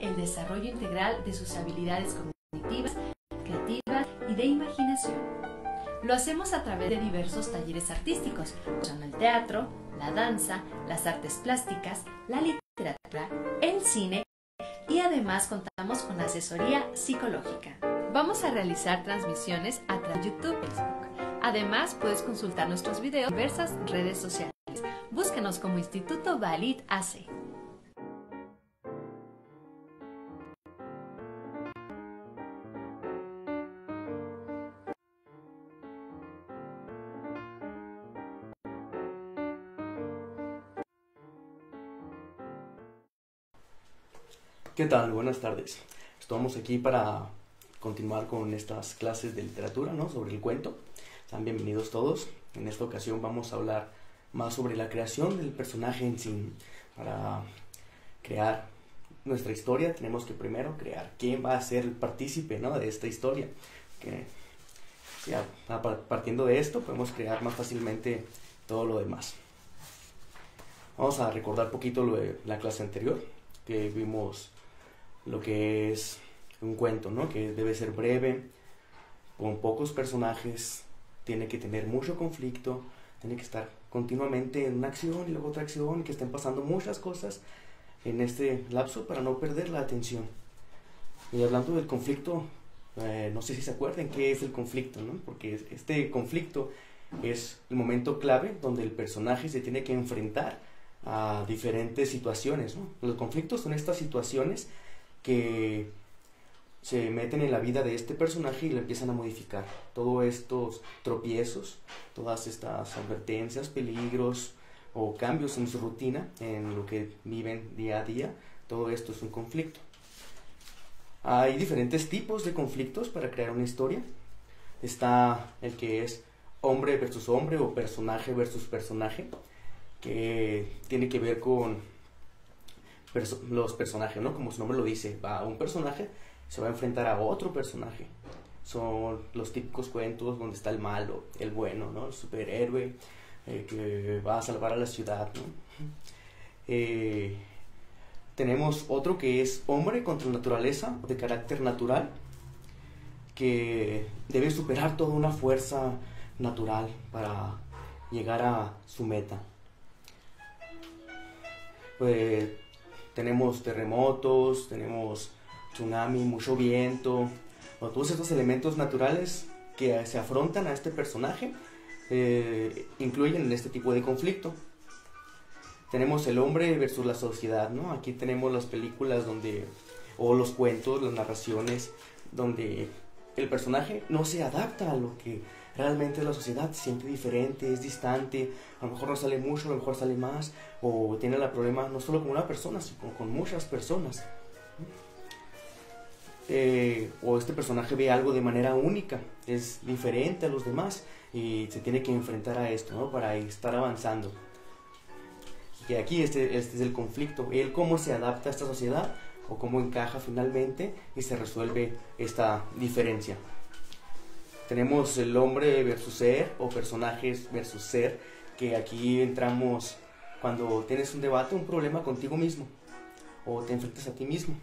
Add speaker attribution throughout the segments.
Speaker 1: el desarrollo integral de sus habilidades cognitivas, creativas y de imaginación. Lo hacemos a través de diversos talleres artísticos, usando el teatro, la danza, las artes plásticas, la literatura, el cine y además contamos con asesoría psicológica. Vamos a realizar transmisiones a través de YouTube y Facebook. Además, puedes consultar nuestros videos en diversas redes sociales. Búscanos como Instituto Valid AC.
Speaker 2: ¿Qué tal? Buenas tardes. Estamos aquí para continuar con estas clases de literatura, ¿no? Sobre el cuento. Sean bienvenidos todos. En esta ocasión vamos a hablar más sobre la creación del personaje en sí. Para crear nuestra historia tenemos que primero crear quién va a ser el partícipe, ¿no? De esta historia. Que ya, partiendo de esto podemos crear más fácilmente todo lo demás. Vamos a recordar un poquito lo de la clase anterior, que vimos lo que es un cuento, ¿no? Que debe ser breve, con pocos personajes, tiene que tener mucho conflicto, tiene que estar continuamente en una acción y luego otra acción, y que estén pasando muchas cosas en este lapso para no perder la atención. Y hablando del conflicto, no sé si se acuerdan qué es el conflicto, ¿no? Porque este conflicto es el momento clave donde el personaje se tiene que enfrentar a diferentes situaciones, ¿no? Los conflictos son estas situaciones que se meten en la vida de este personaje y le empiezan a modificar. Todos estos tropiezos, todas estas advertencias, peligros o cambios en su rutina, en lo que viven día a día, todo esto es un conflicto. Hay diferentes tipos de conflictos para crear una historia. Está el que es hombre versus hombre o personaje versus personaje, que tiene que ver con los personajes, ¿no? Como su nombre lo dice, un personaje se va a enfrentar a otro personaje. Son los típicos cuentos donde está el malo, el bueno, ¿no? El superhéroe que va a salvar a la ciudad, ¿no? Tenemos otro que es hombre contra naturaleza, de carácter natural, que debe superar toda una fuerza natural para llegar a su meta. Pues tenemos terremotos, tenemos tsunami, mucho viento, todos estos elementos naturales que se afrontan a este personaje incluyen en este tipo de conflicto. Tenemos el hombre versus la sociedad, ¿no? Aquí tenemos las películas o los cuentos, las narraciones, donde el personaje no se adapta a lo que realmente es la sociedad, se siente diferente, es distante, a lo mejor no sale mucho, a lo mejor sale más, o tiene el problema no solo con una persona, sino con muchas personas. O este personaje ve algo de manera única, es diferente a los demás y se tiene que enfrentar a esto, ¿no? Para estar avanzando. Y aquí este es el conflicto, él cómo se adapta a esta sociedad o cómo encaja finalmente y se resuelve esta diferencia. Tenemos el hombre versus ser o personajes versus ser, que aquí entramos cuando tienes un debate, un problema contigo mismo o te enfrentas a ti mismo.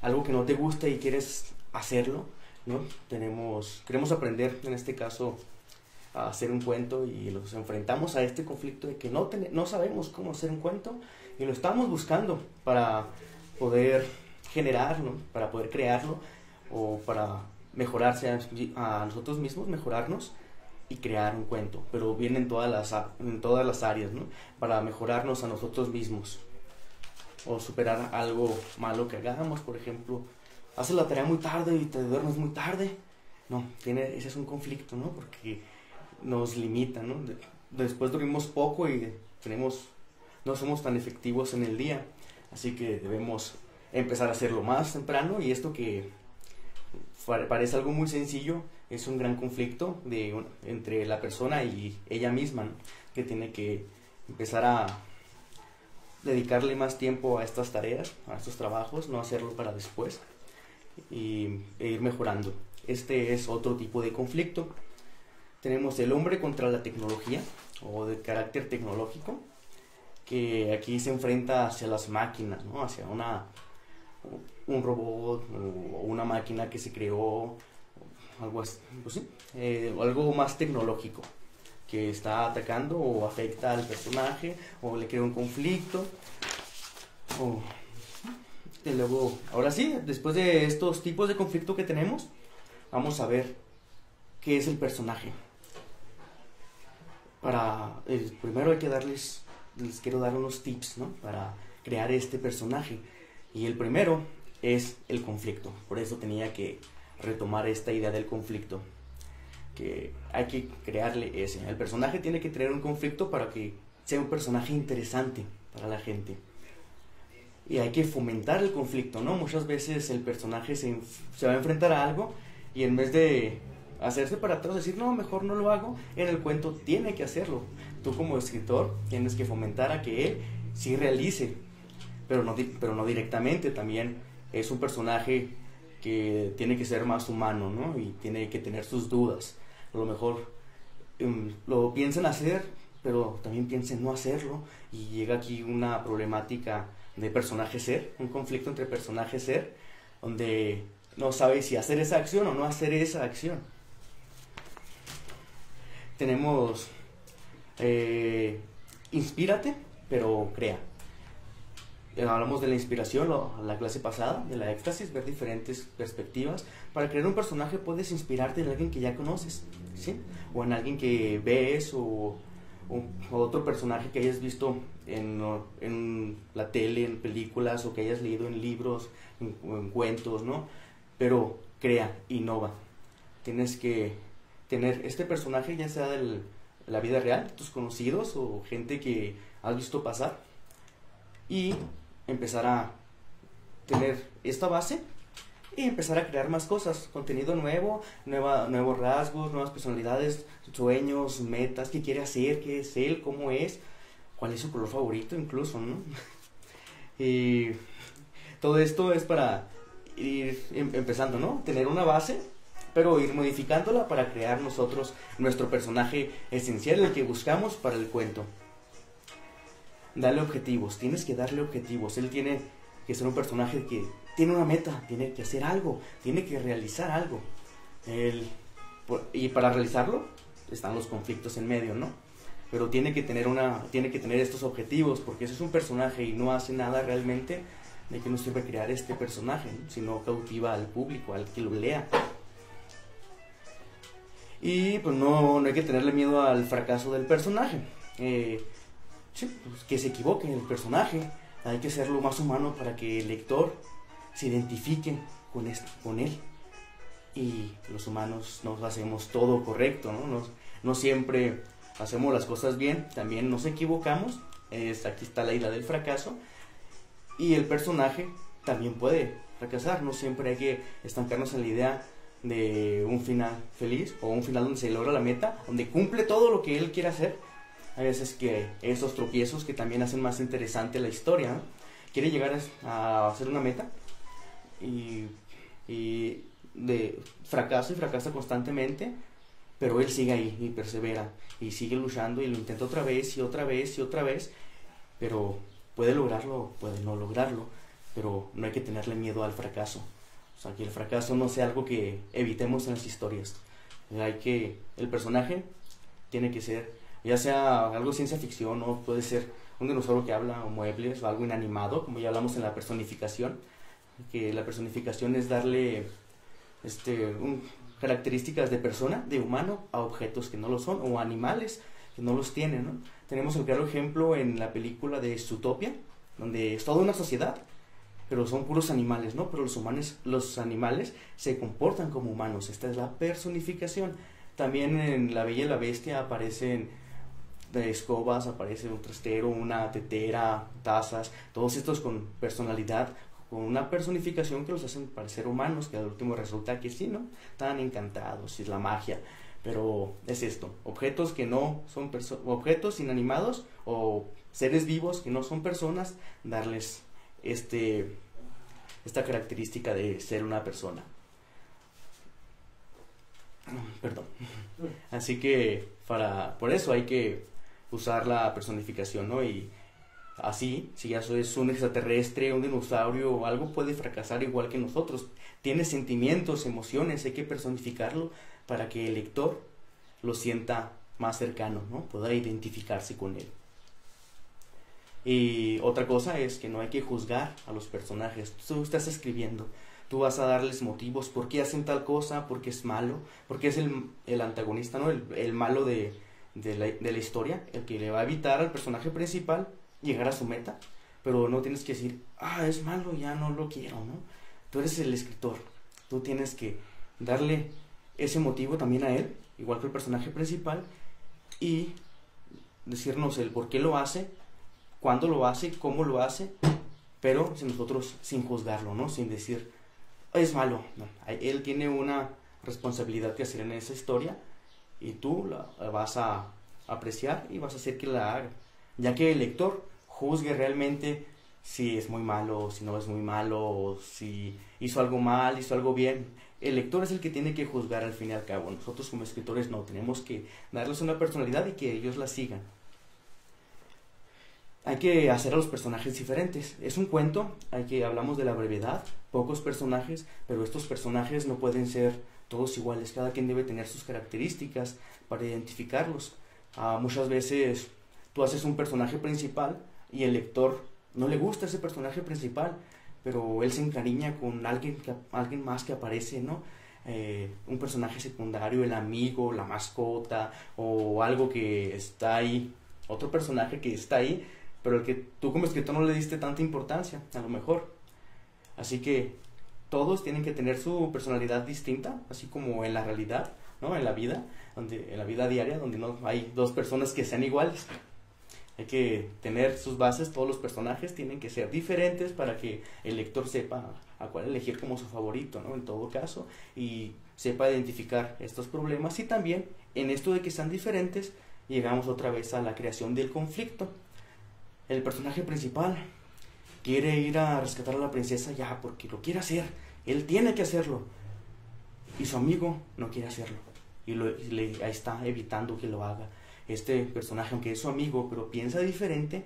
Speaker 2: Algo que no te gusta y quieres hacerlo, ¿no? Queremos aprender en este caso a hacer un cuento y nos enfrentamos a este conflicto de que no sabemos cómo hacer un cuento y lo estamos buscando para poder generarlo, para poder crearlo o para mejorarse a nosotros mismos, mejorarnos y crear un cuento, pero viene en todas las áreas, ¿no? Para mejorarnos a nosotros mismos o superar algo malo que hagamos. Por ejemplo, haces la tarea muy tarde y te duermes muy tarde. No, ese es un conflicto, ¿no? Porque nos limita, ¿no? Después dormimos poco y no somos tan efectivos en el día, así que debemos empezar a hacerlo más temprano. Y esto que parece algo muy sencillo es un gran conflicto entre la persona y ella misma, ¿no? Que tiene que empezar a dedicarle más tiempo a estas tareas, a estos trabajos, no hacerlo para después e ir mejorando. Este es otro tipo de conflicto. Tenemos el hombre contra la tecnología o de carácter tecnológico, que aquí se enfrenta hacia las máquinas, ¿no? Hacia un robot o una máquina que se creó, algo así, pues sí, algo más tecnológico que está atacando o afecta al personaje o le crea un conflicto. Y luego, ahora sí, después de estos tipos de conflicto que tenemos, vamos a ver qué es el personaje. Primero hay que les quiero dar unos tips, ¿no? Para crear este personaje. Y el primero es el conflicto. Por eso tenía que retomar esta idea del conflicto, que hay que crearle ese. El personaje tiene que tener un conflicto para que sea un personaje interesante para la gente. Y hay que fomentar el conflicto, ¿no? Muchas veces el personaje se va a enfrentar a algo y en vez de hacerse para atrás, decir, no, mejor no lo hago, en el cuento tiene que hacerlo. Tú como escritor tienes que fomentar a que él sí realice, pero no directamente. También es un personaje que tiene que ser más humano, ¿no? Y tiene que tener sus dudas. A lo mejor lo piensan hacer, pero también piensan no hacerlo. Y llega aquí una problemática de personaje ser, un conflicto entre personaje ser, donde no sabe si hacer esa acción o no hacer esa acción. Tenemos inspírate, pero crea. Hablamos de la inspiración la clase pasada, de la éxtasis, ver diferentes perspectivas. Para crear un personaje puedes inspirarte en alguien que ya conoces, ¿sí? O en alguien que ves o otro personaje que hayas visto en la tele, en películas, o que hayas leído en libros, en cuentos, ¿no? Pero crea, innova. Tienes que tener este personaje, ya sea de la vida real, tus conocidos o gente que has visto pasar, y empezar a tener esta base y empezar a crear más cosas, contenido nuevo, nuevos rasgos, nuevas personalidades, sueños, metas, qué quiere hacer, qué es él, cómo es, cuál es su color favorito incluso, ¿no? Y todo esto es para ir empezando, ¿no? Tener una base, pero ir modificándola para crear nosotros nuestro personaje esencial, el que buscamos para el cuento. Dale objetivos, tienes que darle objetivos. Él tiene que ser un personaje que tiene una meta, tiene que hacer algo, tiene que realizar algo. Y para realizarlo están los conflictos en medio, ¿no? Pero tiene que tener estos objetivos, porque si es un personaje y no hace nada realmente, de que no sirve crear este personaje, ¿no? Si no cautiva al público, al que lo lea. Y pues no hay que tenerle miedo al fracaso del personaje. Sí, pues que se equivoque el personaje. Hay que ser lo más humano para que el lector se identifique con él. Y los humanos no hacemos todo correcto, ¿no? No siempre hacemos las cosas bien, también nos equivocamos. Aquí está la idea del fracaso. Y el personaje también puede fracasar. No siempre hay que estancarnos en la idea de un final feliz o un final donde se logra la meta, donde cumple todo lo que él quiere hacer. Hay veces que esos tropiezos que también hacen más interesante la historia, ¿no? Quiere llegar a hacer una meta y fracasa constantemente, pero él sigue ahí y persevera y sigue luchando y lo intenta otra vez y otra vez y otra vez, pero puede lograrlo, puede no lograrlo, pero no hay que tenerle miedo al fracaso. O sea, que el fracaso no sea algo que evitemos en las historias. El personaje tiene que ser, ya sea algo de ciencia ficción, o puede ser un dinosaurio que habla, o muebles, o algo inanimado, como ya hablamos en la personificación, que la personificación es darle características de persona, de humano, a objetos que no lo son, o animales que no los tienen, ¿no? Tenemos el claro ejemplo en la película de Zootopia, donde es toda una sociedad, pero son puros animales, ¿no? Pero los animales se comportan como humanos. Esta es la personificación. También en La Bella y la Bestia aparecen de escobas, aparece un trastero, una tetera, tazas, todos estos con personalidad, con una personificación que los hacen parecer humanos, que al último resulta que sí, ¿no? Están encantados, es la magia. Pero es esto, objetos que no son objetos inanimados o seres vivos que no son personas, darles esta característica de ser una persona. Perdón. Así que por eso hay que usar la personificación, ¿no? Y Así, si eso es un extraterrestre, un dinosaurio o algo, puede fracasar igual que nosotros. Tiene sentimientos, emociones, hay que personificarlo para que el lector lo sienta más cercano, ¿no? Pueda identificarse con él. Y otra cosa es que no hay que juzgar a los personajes. Tú estás escribiendo, tú vas a darles motivos, por qué hacen tal cosa, por qué es malo, porque es el antagonista, ¿no? El malo de la historia, el que le va a evitar al personaje principal llegar a su meta, pero no tienes que decir, es malo, ya no lo quiero, ¿no? Tú eres el escritor, tú tienes que darle ese motivo también a él, igual que el personaje principal, y decirnos el por qué lo hace, cuándo lo hace, cómo lo hace, pero nosotros sin juzgarlo, ¿no? Sin decir, es malo, no. Él tiene una responsabilidad que hacer en esa historia y tú la vas a apreciar y vas a hacer que la haga, ya que el lector juzgue realmente si es muy malo, si no es muy malo, o si hizo algo mal, hizo algo bien. El lector es el que tiene que juzgar al fin y al cabo. Nosotros como escritores no, tenemos que darles una personalidad y que ellos la sigan. Hay que hacer a los personajes diferentes. Es un cuento, hablamos de la brevedad, pocos personajes, pero estos personajes no pueden ser todos iguales. Cada quien debe tener sus características para identificarlos. Muchas veces tú haces un personaje principal y el lector no le gusta ese personaje principal, pero él se encariña con alguien más que aparece, ¿no? Un personaje secundario, el amigo, la mascota, o algo que está ahí, otro personaje que está ahí, pero el que tú como escritor no le diste tanta importancia, a lo mejor. Así que todos tienen que tener su personalidad distinta, así como en la realidad, ¿no? En la vida diaria, donde no hay dos personas que sean iguales. Hay que tener sus bases, todos los personajes tienen que ser diferentes para que el lector sepa a cuál elegir como su favorito, ¿no? En todo caso, y sepa identificar estos problemas. Y también en esto de que sean diferentes, llegamos otra vez a la creación del conflicto. El personaje principal quiere ir a rescatar a la princesa ya porque lo quiere hacer, él tiene que hacerlo, y su amigo no quiere hacerlo y ahí está evitando que lo haga. Este personaje, aunque es su amigo, pero piensa diferente,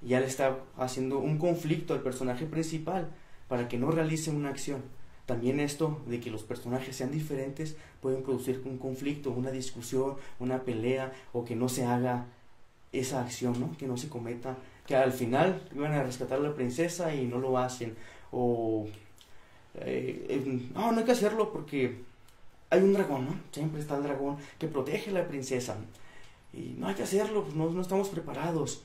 Speaker 2: ya le está haciendo un conflicto al personaje principal para que no realice una acción. También esto de que los personajes sean diferentes pueden producir un conflicto, una discusión, una pelea, o que no se haga esa acción, ¿no? Que no se cometa, que al final iban a rescatar a la princesa y no lo hacen, o no hay que hacerlo porque hay un dragón, ¿no? Siempre está el dragón que protege a la princesa y no hay que hacerlo, pues no estamos preparados,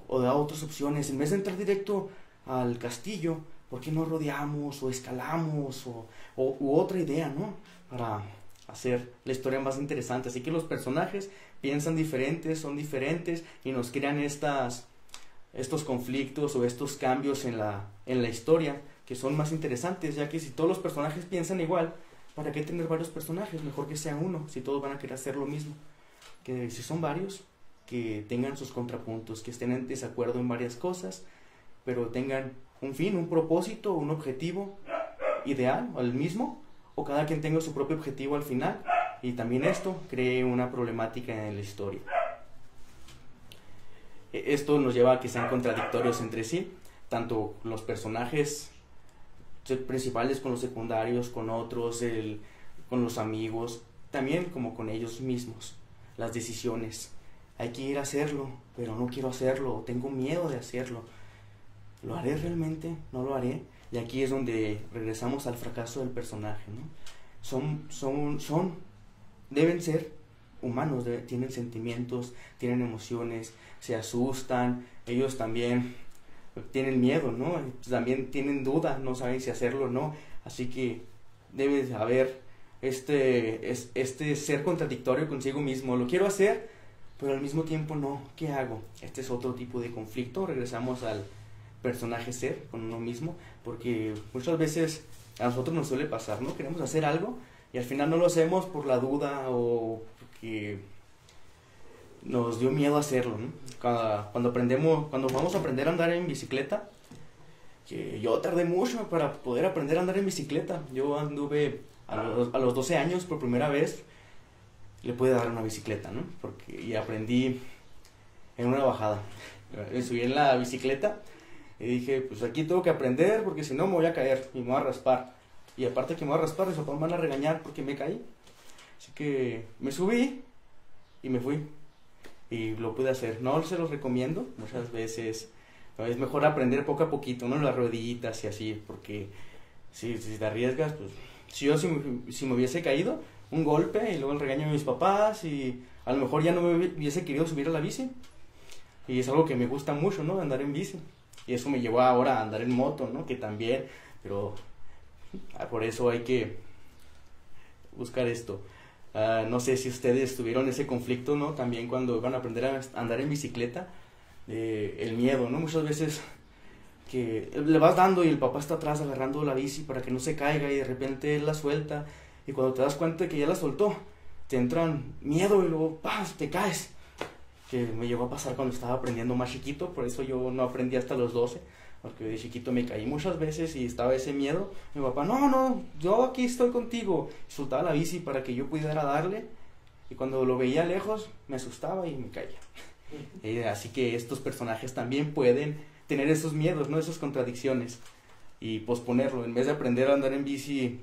Speaker 2: o da otras opciones. En vez de entrar directo al castillo, ¿por qué no rodeamos o escalamos u otra idea, ¿no? Para hacer la historia más interesante. Así que los personajes piensan diferentes, son diferentes y nos crean estos conflictos o estos cambios en la historia que son más interesantes, ya que si todos los personajes piensan igual, ¿para qué tener varios personajes? Mejor que sea uno, si todos van a querer hacer lo mismo. Que si son varios, que tengan sus contrapuntos, que estén en desacuerdo en varias cosas, pero tengan un fin, un propósito, un objetivo ideal, o el mismo, o cada quien tenga su propio objetivo al final, y también esto cree una problemática en la historia. Esto nos lleva a que sean contradictorios entre sí, tanto los personajes principales con los secundarios, con otros, con los amigos, también como con ellos mismos. Las decisiones, hay que ir a hacerlo, pero no quiero hacerlo, tengo miedo de hacerlo. ¿Lo haré realmente? ¿No lo haré? Y aquí es donde regresamos al fracaso del personaje, ¿no? Deben ser humanos, tienen sentimientos, tienen emociones, se asustan, ellos también tienen miedo, ¿no? También tienen dudas, no saben si hacerlo o no, así que debe haber este ser contradictorio consigo mismo. Lo quiero hacer, pero al mismo tiempo no. ¿Qué hago? Este es otro tipo de conflicto. Regresamos al personaje ser con uno mismo, porque muchas veces a nosotros nos suele pasar, ¿no? Queremos hacer algo y al final no lo hacemos por la duda o porque nos dio miedo hacerlo, ¿no? Cuando vamos a aprender a andar en bicicleta, que yo tardé mucho para poder aprender a andar en bicicleta. Yo anduve a los 12 años por primera vez, le pude dar una bicicleta, ¿no? Y aprendí en una bajada. Me subí en la bicicleta y dije, pues aquí tengo que aprender porque si no me voy a caer y me voy a raspar. Y aparte que me voy a raspar, mis papás me van a regañar porque me caí. Así que me subí y me fui. Y lo pude hacer. No se los recomiendo. Muchas veces es mejor aprender poco a poquito, ¿no? Las rodillitas y así, porque si te arriesgas, pues si me hubiese caído, un golpe y luego el regaño de mis papás y a lo mejor ya no me hubiese querido subir a la bici. Y es algo que me gusta mucho, ¿no? Andar en bici. Y eso me llevó ahora a andar en moto, ¿no? Que también, pero por eso hay que buscar esto. No sé si ustedes tuvieron ese conflicto, ¿no? También cuando van a aprender a andar en bicicleta, el miedo, ¿no? Muchas veces que le vas dando y el papá está atrás agarrando la bici para que no se caiga y de repente él la suelta y cuando te das cuenta de que ya la soltó, te entran miedo y luego ¡paz! Te caes. Que me llegó a pasar cuando estaba aprendiendo más chiquito, por eso yo no aprendí hasta los 12, porque de chiquito me caí muchas veces y estaba ese miedo. Mi papá, no, yo aquí estoy contigo. Y soltaba la bici para que yo pudiera darle y cuando lo veía lejos me asustaba y me caía. Así que estos personajes también pueden tener esos miedos, ¿no? Esas contradicciones y posponerlo. En vez de aprender a andar en bici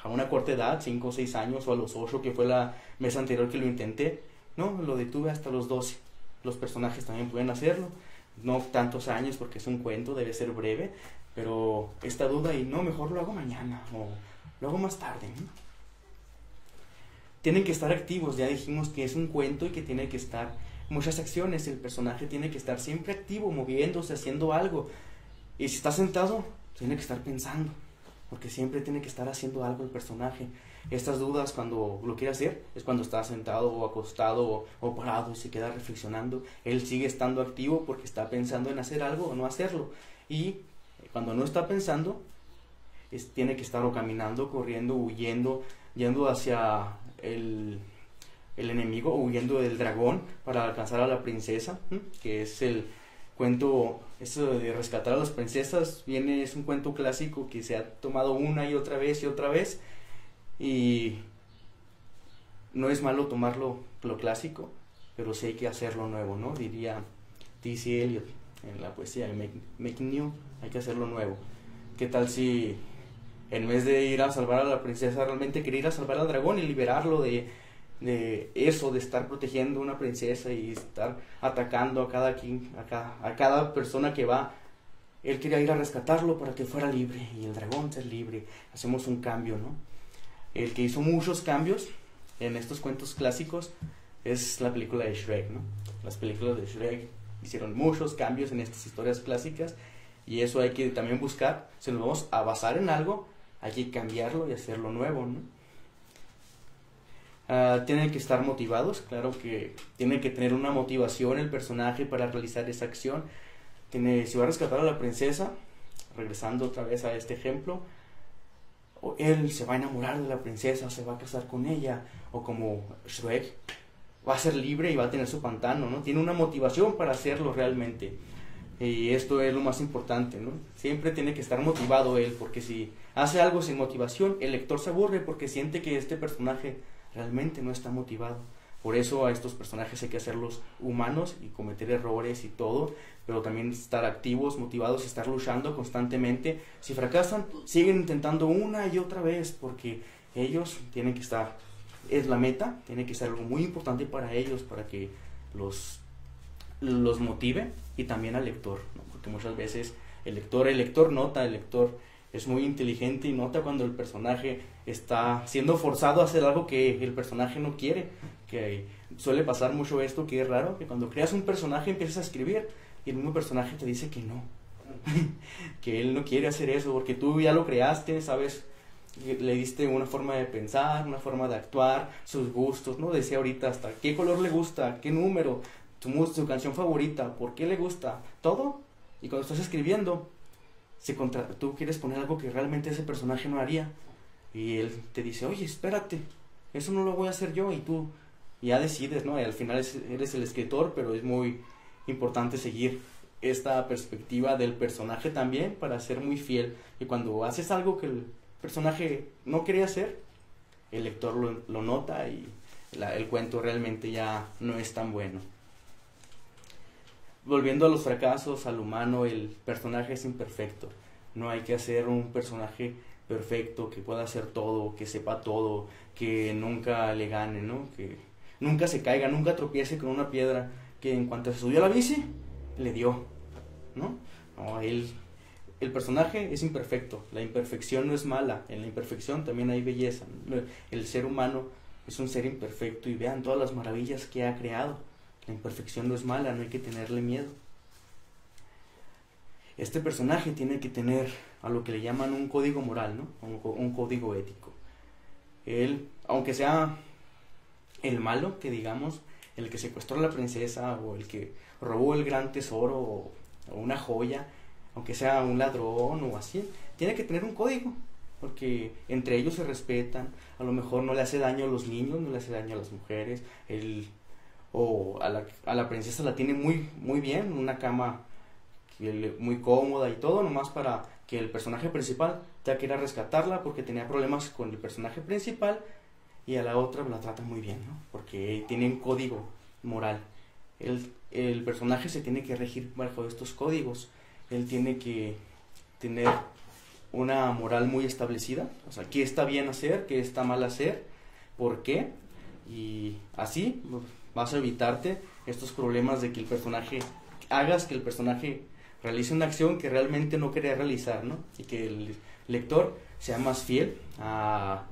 Speaker 2: a una corta edad, 5 o 6 años o a los 8, que fue la mes anterior que lo intenté, no, lo detuve hasta los 12. Los personajes también pueden hacerlo, no tantos años porque es un cuento, debe ser breve, pero esta duda y no, mejor lo hago mañana o lo hago más tarde, ¿no? Tienen que estar activos, ya dijimos que es un cuento y que tiene que estar muchas acciones, el personaje tiene que estar siempre activo, moviéndose, haciendo algo, y si está sentado, tiene que estar pensando, porque siempre tiene que estar haciendo algo el personaje. Estas dudas cuando lo quiere hacer es cuando está sentado o acostado o parado y se queda reflexionando. Él sigue estando activo porque está pensando en hacer algo o no hacerlo. Y cuando no está pensando, tiene que estar o caminando, corriendo, huyendo, yendo hacia el enemigo, o huyendo del dragón para alcanzar a la princesa, que es el cuento, eso de rescatar a las princesas, es un cuento clásico que se ha tomado una y otra vez, y no es malo tomarlo lo clásico, pero sí hay que hacerlo nuevo, ¿no? Diría T.C. Eliot en la poesía de Make New, hay que hacerlo nuevo. ¿Qué tal si en vez de ir a salvar a la princesa realmente quería ir a salvar al dragón y liberarlo de eso, de estar protegiendo a una princesa y estar atacando a cada persona que va? Él quería ir a rescatarlo para que fuera libre y el dragón ser libre. Hacemos un cambio, ¿no? El que hizo muchos cambios en estos cuentos clásicos es la película de Shrek, ¿no? Las películas de Shrek hicieron muchos cambios en estas historias clásicas y eso hay que también buscar. Si nos vamos a basar en algo, hay que cambiarlo y hacerlo nuevo, ¿no? Tienen que estar motivados, claro que tiene que tener una motivación el personaje para realizar esa acción. Si va a rescatar a la princesa, regresando otra vez a este ejemplo, o él se va a enamorar de la princesa, se va a casar con ella, o como Shrek, va a ser libre y va a tener su pantano, ¿no? Tiene una motivación para hacerlo realmente, y esto es lo más importante, ¿no? Siempre tiene que estar motivado él, porque si hace algo sin motivación, el lector se aburre porque siente que este personaje realmente no está motivado. Por eso a estos personajes hay que hacerlos humanos y cometer errores y todo, pero también estar activos, motivados y estar luchando constantemente. Si fracasan, siguen intentando una y otra vez, porque ellos tienen que estar, es la meta, tiene que ser algo muy importante para ellos, para que los motive, y también al lector, ¿no? Porque muchas veces el lector nota, el lector es muy inteligente y nota cuando el personaje está siendo forzado a hacer algo que el personaje no quiere, que suele pasar mucho esto, que es raro, que cuando creas un personaje empiezas a escribir y el mismo personaje te dice que no, que él no quiere hacer eso, porque tú ya lo creaste, sabes, le diste una forma de pensar, una forma de actuar, sus gustos, ¿no? Decía ahorita hasta qué color le gusta, qué número, su canción favorita, por qué le gusta, todo. Y cuando estás escribiendo, tú quieres poner algo que realmente ese personaje no haría, y él te dice, oye, espérate, eso no lo voy a hacer yo, y tú ya decides, ¿no? Y al final eres el escritor, pero es muy importante seguir esta perspectiva del personaje también para ser muy fiel. Y cuando haces algo que el personaje no quería hacer, el lector lo nota y el cuento realmente ya no es tan bueno. volviendo a los fracasos, al humano, el personaje es imperfecto. No hay que hacer un personaje perfecto, que pueda hacer todo, que sepa todo, que nunca le gane, ¿no? Que nunca se caiga, nunca tropiece con una piedra, que en cuanto se subió a la bici, le dio, ¿no? No, el personaje es imperfecto, la imperfección no es mala, en la imperfección también hay belleza. El ser humano es un ser imperfecto y vean todas las maravillas que ha creado. La imperfección no es mala, no hay que tenerle miedo. Este personaje tiene que tener a lo que le llaman un código moral, ¿no? Un código ético. Él, aunque sea el malo, que digamos, el que secuestró a la princesa o el que robó el gran tesoro o una joya, aunque sea un ladrón o así, tiene que tener un código, porque entre ellos se respetan. A lo mejor no le hace daño a los niños, no le hace daño a las mujeres, a la princesa la tiene muy bien, una cama muy cómoda y todo, nomás para que el personaje principal tenga que ir a rescatarla porque tenía problemas con el personaje principal, y a la otra la trata muy bien, ¿no? Porque tiene un código moral. El personaje se tiene que regir bajo estos códigos. Él tiene que tener una moral muy establecida, o sea, qué está bien hacer, qué está mal hacer, por qué, y así vas a evitarte estos problemas de que hagas que el personaje realice una acción que realmente no quería realizar, ¿no? Y que el lector sea más fiel a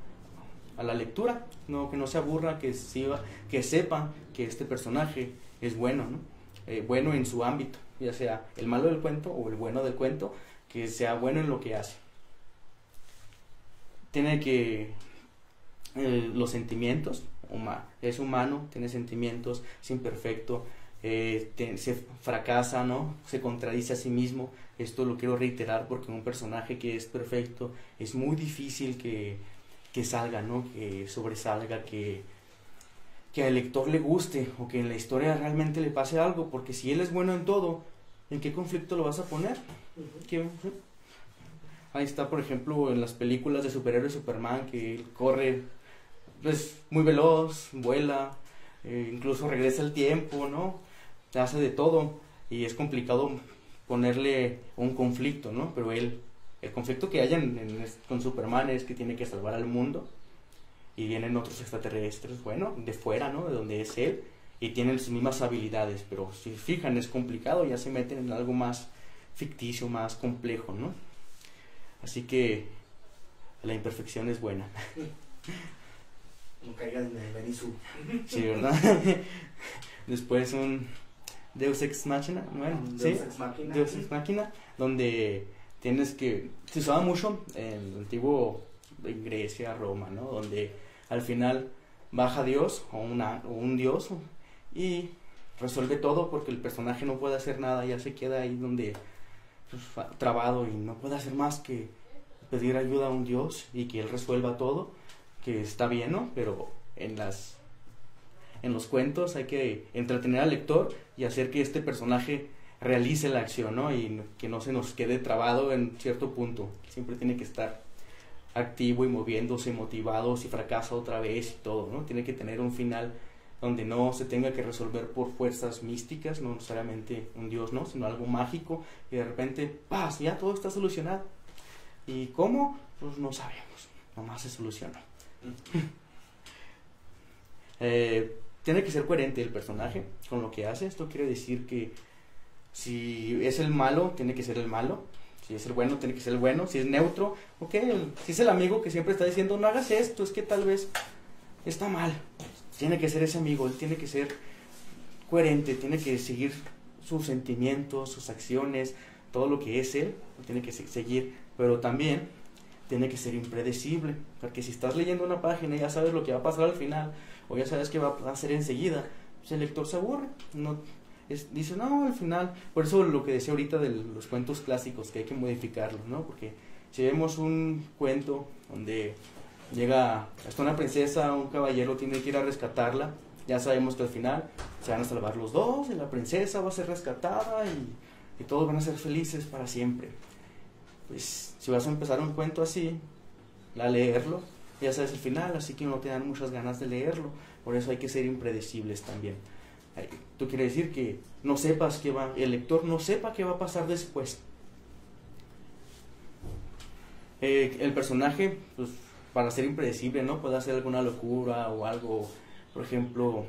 Speaker 2: la lectura, no, que no se aburra, que sepa que este personaje es bueno, ¿no? Bueno en su ámbito, ya sea el malo del cuento o el bueno del cuento, que sea bueno en lo que hace. Tiene que los sentimientos, es humano, tiene sentimientos, es imperfecto, se fracasa, ¿no? Se contradice a sí mismo. Esto lo quiero reiterar porque un personaje que es perfecto es muy difícil que salga, ¿no? Que sobresalga, que al lector le guste o que en la historia realmente le pase algo, porque si él es bueno en todo, ¿en qué conflicto lo vas a poner? Ahí está, por ejemplo, en las películas de superhéroes, Superman, que él corre, es muy veloz, vuela, incluso regresa el tiempo, ¿no? Hace de todo y es complicado ponerle un conflicto, ¿no? Pero el conflicto que haya con Superman es que tiene que salvar al mundo y vienen otros extraterrestres, bueno, de fuera, ¿no? De donde es él, y tienen sus mismas habilidades, pero si fijan es complicado, ya se meten en algo más ficticio, más complejo, ¿no? Así que la imperfección es buena.
Speaker 3: No caigan en el Benisu.
Speaker 2: Sí, ¿verdad? Después un Deus Ex Machina, bueno,
Speaker 3: Deus Ex Machina.
Speaker 2: Deus Ex Machina, donde se usaba mucho en el antiguo en Grecia, Roma, ¿no? Donde al final baja Dios o un Dios y resuelve todo porque el personaje no puede hacer nada, ya se queda ahí donde trabado y no puede hacer más que pedir ayuda a un Dios y que él resuelva todo, que está bien, ¿no? Pero en los cuentos hay que entretener al lector y hacer que este personaje realice la acción, ¿no? Y que no se nos quede trabado en cierto punto. Siempre tiene que estar activo y moviéndose, motivado, si fracasa otra vez y todo, ¿no? Tiene que tener un final donde no se tenga que resolver por fuerzas místicas, no necesariamente un dios, ¿no? Sino algo mágico y de repente, ¡paz! Ya todo está solucionado. ¿Y cómo? Pues no sabemos, nomás se solucionó. Tiene que ser coherente el personaje con lo que hace. Esto quiere decir que si es el malo, tiene que ser el malo. Si es el bueno, tiene que ser el bueno. Si es neutro, ok. Si es el amigo que siempre está diciendo, no hagas esto, es que tal vez está mal. Tiene que ser ese amigo, él tiene que ser coherente, tiene que seguir sus sentimientos, sus acciones, todo lo que es él, lo tiene que seguir. Pero también tiene que ser impredecible, porque si estás leyendo una página y ya sabes lo que va a pasar al final, o ya sabes qué va a hacer enseguida, pues el lector se aburre, dice, no, al final, por eso lo que decía ahorita de los cuentos clásicos, que hay que modificarlos, ¿no? Porque si vemos un cuento donde llega hasta una princesa, un caballero tiene que ir a rescatarla, ya sabemos que al final se van a salvar los dos, y la princesa va a ser rescatada, y todos van a ser felices para siempre. Pues si vas a empezar un cuento así, leerlo, ya sabes el final, así que no te dan muchas ganas de leerlo. Por eso hay que ser impredecibles también. Esto quiere decir que no sepas el lector no sepa qué va a pasar después. El personaje, pues, para ser impredecible, ¿no? Puede hacer alguna locura o algo. Por ejemplo,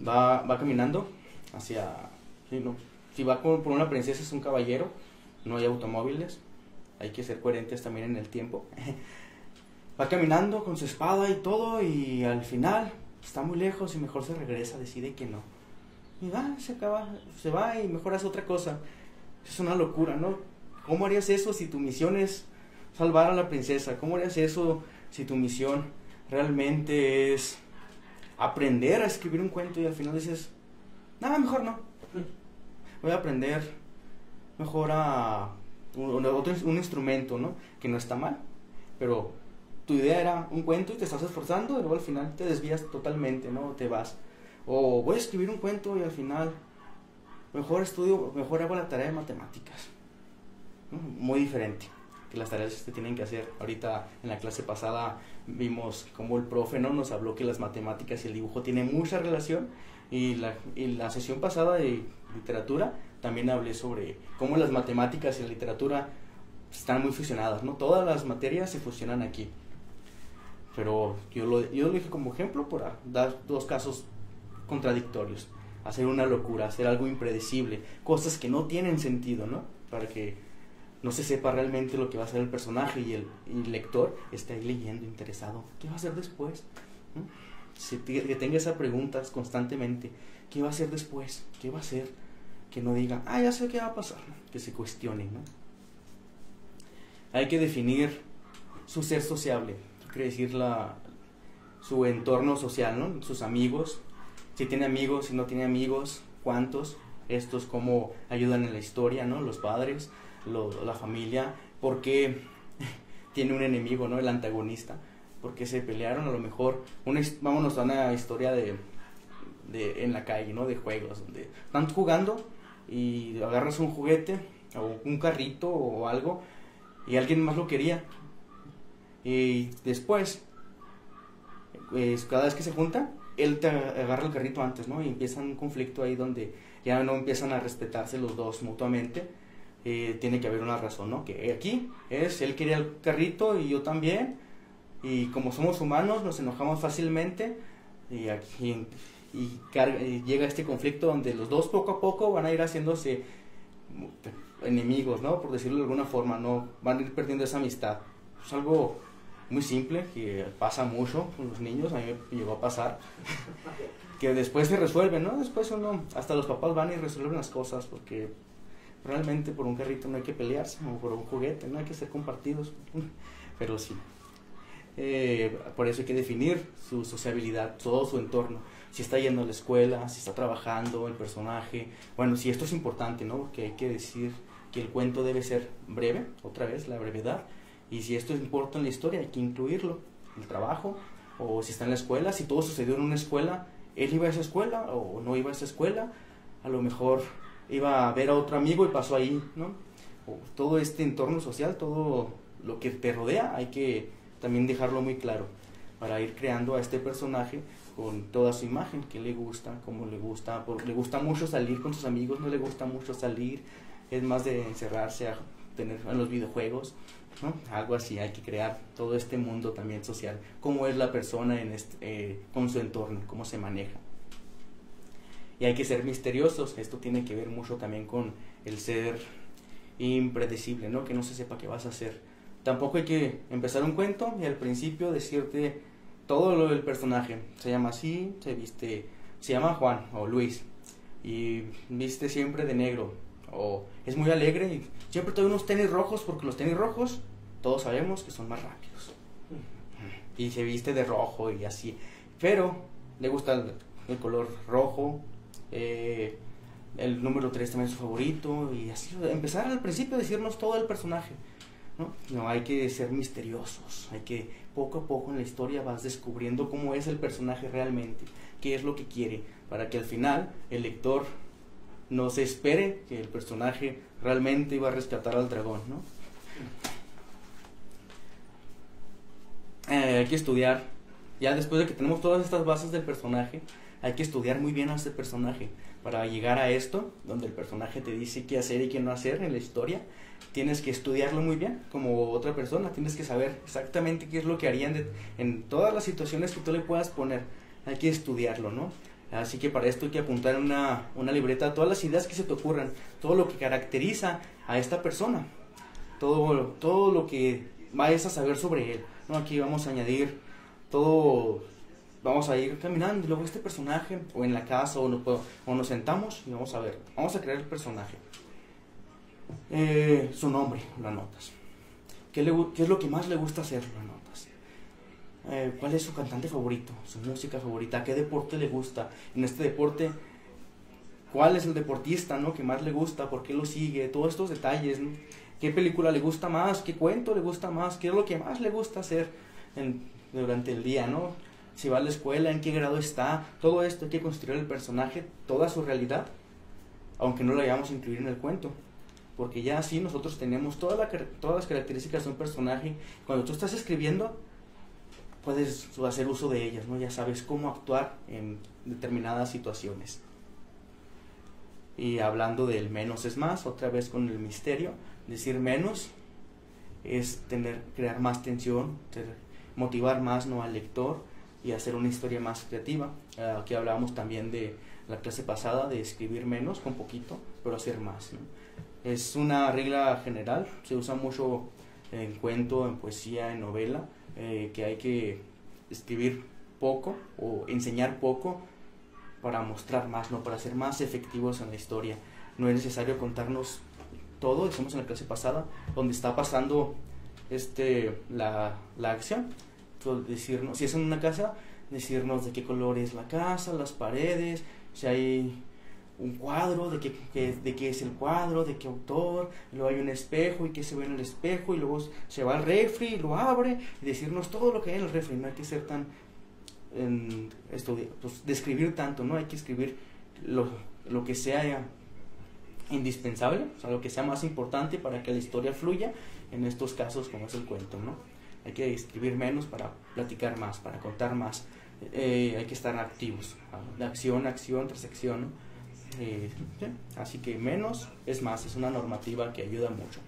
Speaker 2: va caminando hacia... ¿sí, no? Si va por una princesa, es un caballero, no hay automóviles, hay que ser coherentes también en el tiempo. Va caminando con su espada y todo, y al final está muy lejos y mejor se regresa, decide que no. Y se va y mejor hace otra cosa. Es una locura, ¿no? ¿Cómo harías eso si tu misión es salvar a la princesa? ¿Cómo harías eso si tu misión realmente es aprender a escribir un cuento y al final dices, nada, mejor no? Voy a aprender mejor un instrumento, ¿no? Que no está mal, pero tu idea era un cuento y te estás esforzando y luego al final te desvías totalmente, ¿no? Te vas. O voy a escribir un cuento y al final mejor hago la tarea de matemáticas, ¿no? Muy diferente que las tareas que tienen que hacer. Ahorita en la clase pasada vimos cómo el profe, ¿no? Nos habló que las matemáticas y el dibujo tienen mucha relación, y la sesión pasada de literatura también hablé sobre cómo las matemáticas y la literatura están muy fusionadas, ¿no? Todas las materias se fusionan aquí. Pero yo lo dije como ejemplo para dar dos casos contradictorios. Hacer una locura, hacer algo impredecible, cosas que no tienen sentido, ¿no? Para que no se sepa realmente lo que va a hacer el personaje y el lector esté ahí leyendo, interesado. ¿Qué va a hacer después? Que tenga esas preguntas constantemente. ¿Qué va a hacer después? ¿Qué va a hacer? Que no diga, ya sé qué va a pasar, ¿no? Que se cuestione, ¿no? Hay que definir su ser sociable, quiere decir su entorno social, ¿no? Sus amigos, si tiene amigos, si no tiene amigos, cuántos, estos cómo ayudan en la historia, ¿no? Los padres, la familia, por qué tiene un enemigo, ¿no? El antagonista, por qué se pelearon, a lo mejor, vámonos a una historia en la calle, ¿no? De juegos, donde están jugando y agarras un juguete o un carrito o algo y alguien más lo quería, y después cada vez que se juntan él te agarra el carrito antes, ¿no? Y empieza un conflicto ahí donde ya no empiezan a respetarse los dos mutuamente. Tiene que haber una razón, ¿no? Que aquí él quería el carrito y yo también, y como somos humanos nos enojamos fácilmente, y llega este conflicto donde los dos poco a poco van a ir haciéndose enemigos, ¿no? Por decirlo de alguna forma, ¿no? Van a ir perdiendo esa amistad. Es algo muy simple que pasa mucho con los niños, a mí me llegó a pasar, que después se resuelven, ¿no? Después hasta los papás van y resuelven las cosas, porque realmente por un carrito no hay que pelearse, o por un juguete, no hay que ser compartidos, pero sí. Por eso hay que definir su sociabilidad, todo su entorno. Si está yendo a la escuela, si está trabajando, el personaje. Bueno, si esto es importante, ¿no? Porque hay que decir que el cuento debe ser breve, otra vez, la brevedad. Y si esto importa en la historia, hay que incluirlo. El trabajo, o si está en la escuela, si todo sucedió en una escuela, él iba a esa escuela o no iba a esa escuela, a lo mejor iba a ver a otro amigo y pasó ahí, ¿no? O todo este entorno social, todo lo que te rodea, hay que también dejarlo muy claro para ir creando a este personaje con toda su imagen, qué le gusta, cómo le gusta, le gusta mucho salir con sus amigos, no le gusta mucho salir, es más de encerrarse a tener en los videojuegos, ¿no? Algo así. Hay que crear todo este mundo también social, cómo es la persona con su entorno, cómo se maneja. Y hay que ser misteriosos. Esto tiene que ver mucho también con el ser impredecible, ¿no? Que no se sepa qué vas a hacer. Tampoco hay que empezar un cuento y al principio decirte todo lo del personaje. Se llama así, se llama Juan o Luis y viste siempre de negro, o es muy alegre y siempre trae unos tenis rojos, porque los tenis rojos todos sabemos que son más rápidos, y se viste de rojo y así, pero le gusta el color rojo, el número 3 también es su favorito, y así empezar al principio a decirnos todo el personaje, ¿no? No, hay que ser misteriosos, hay que poco a poco en la historia vas descubriendo cómo es el personaje realmente, qué es lo que quiere, para que al final el lector no se espere que el personaje realmente iba a rescatar al dragón, ¿no? Hay que estudiar, ya después de que tenemos todas estas bases del personaje, Hay que estudiar muy bien a este personaje para llegar a esto, donde el personaje te dice qué hacer y qué no hacer en la historia. Tienes que estudiarlo muy bien, como otra persona, tienes que saber exactamente qué es lo que harían en todas las situaciones que tú le puedas poner. Hay que estudiarlo, ¿no? Así que para esto hay que apuntar en una libreta todas las ideas que se te ocurran, todo lo que caracteriza a esta persona, todo lo que vayas a saber sobre él, ¿no? Aquí vamos a añadir todo, vamos a ir caminando y luego este personaje, o en la casa, o nos sentamos y vamos a ver, vamos a crear el personaje. Su nombre, lo anotas. ¿Qué es lo que más le gusta hacer? Lo anotas. ¿Cuál es su cantante favorito? Su música favorita. ¿Qué deporte le gusta? En este deporte, ¿cuál es el deportista, ¿no?, que más le gusta? ¿Por qué lo sigue? Todos estos detalles, ¿no? ¿Qué película le gusta más? ¿Qué cuento le gusta más? ¿Qué es lo que más le gusta hacer durante el día, ¿no? Si va a la escuela, ¿en qué grado está? Todo esto hay que construir el personaje, toda su realidad, aunque no lo vayamos a incluir en el cuento. Porque ya así nosotros tenemos todas las características de un personaje. Cuando tú estás escribiendo, puedes hacer uso de ellas, ¿no? Ya sabes cómo actuar en determinadas situaciones. Y hablando del menos es más, otra vez con el misterio, decir menos es crear más tensión, motivar más, ¿no?, al lector y hacer una historia más creativa. Aquí hablábamos también de la clase pasada de escribir menos con poquito, pero hacer más, ¿no? Es una regla general, se usa mucho en cuento, en poesía, en novela, que hay que escribir poco o enseñar poco para mostrar más, ¿no?, para ser más efectivos en la historia. No es necesario contarnos todo, decimos en la clase pasada, donde está pasando la acción. Entonces, decirnos, si es en una casa, decirnos de qué color es la casa, las paredes, si hay un cuadro, de qué es el cuadro, de qué autor, luego hay un espejo y qué se ve en el espejo, y luego se va al refri y lo abre, y decirnos todo lo que hay en el refri. No hay que ser tan pues, describir tanto, ¿no? Hay que escribir lo que sea indispensable, o sea, lo que sea más importante para que la historia fluya, en estos casos como es el cuento, ¿no? Hay que escribir menos para platicar más, para contar más. Hay que estar activos, de acción tras acción, ¿no? ¿Sí? Así que menos es más, es una normativa que ayuda mucho.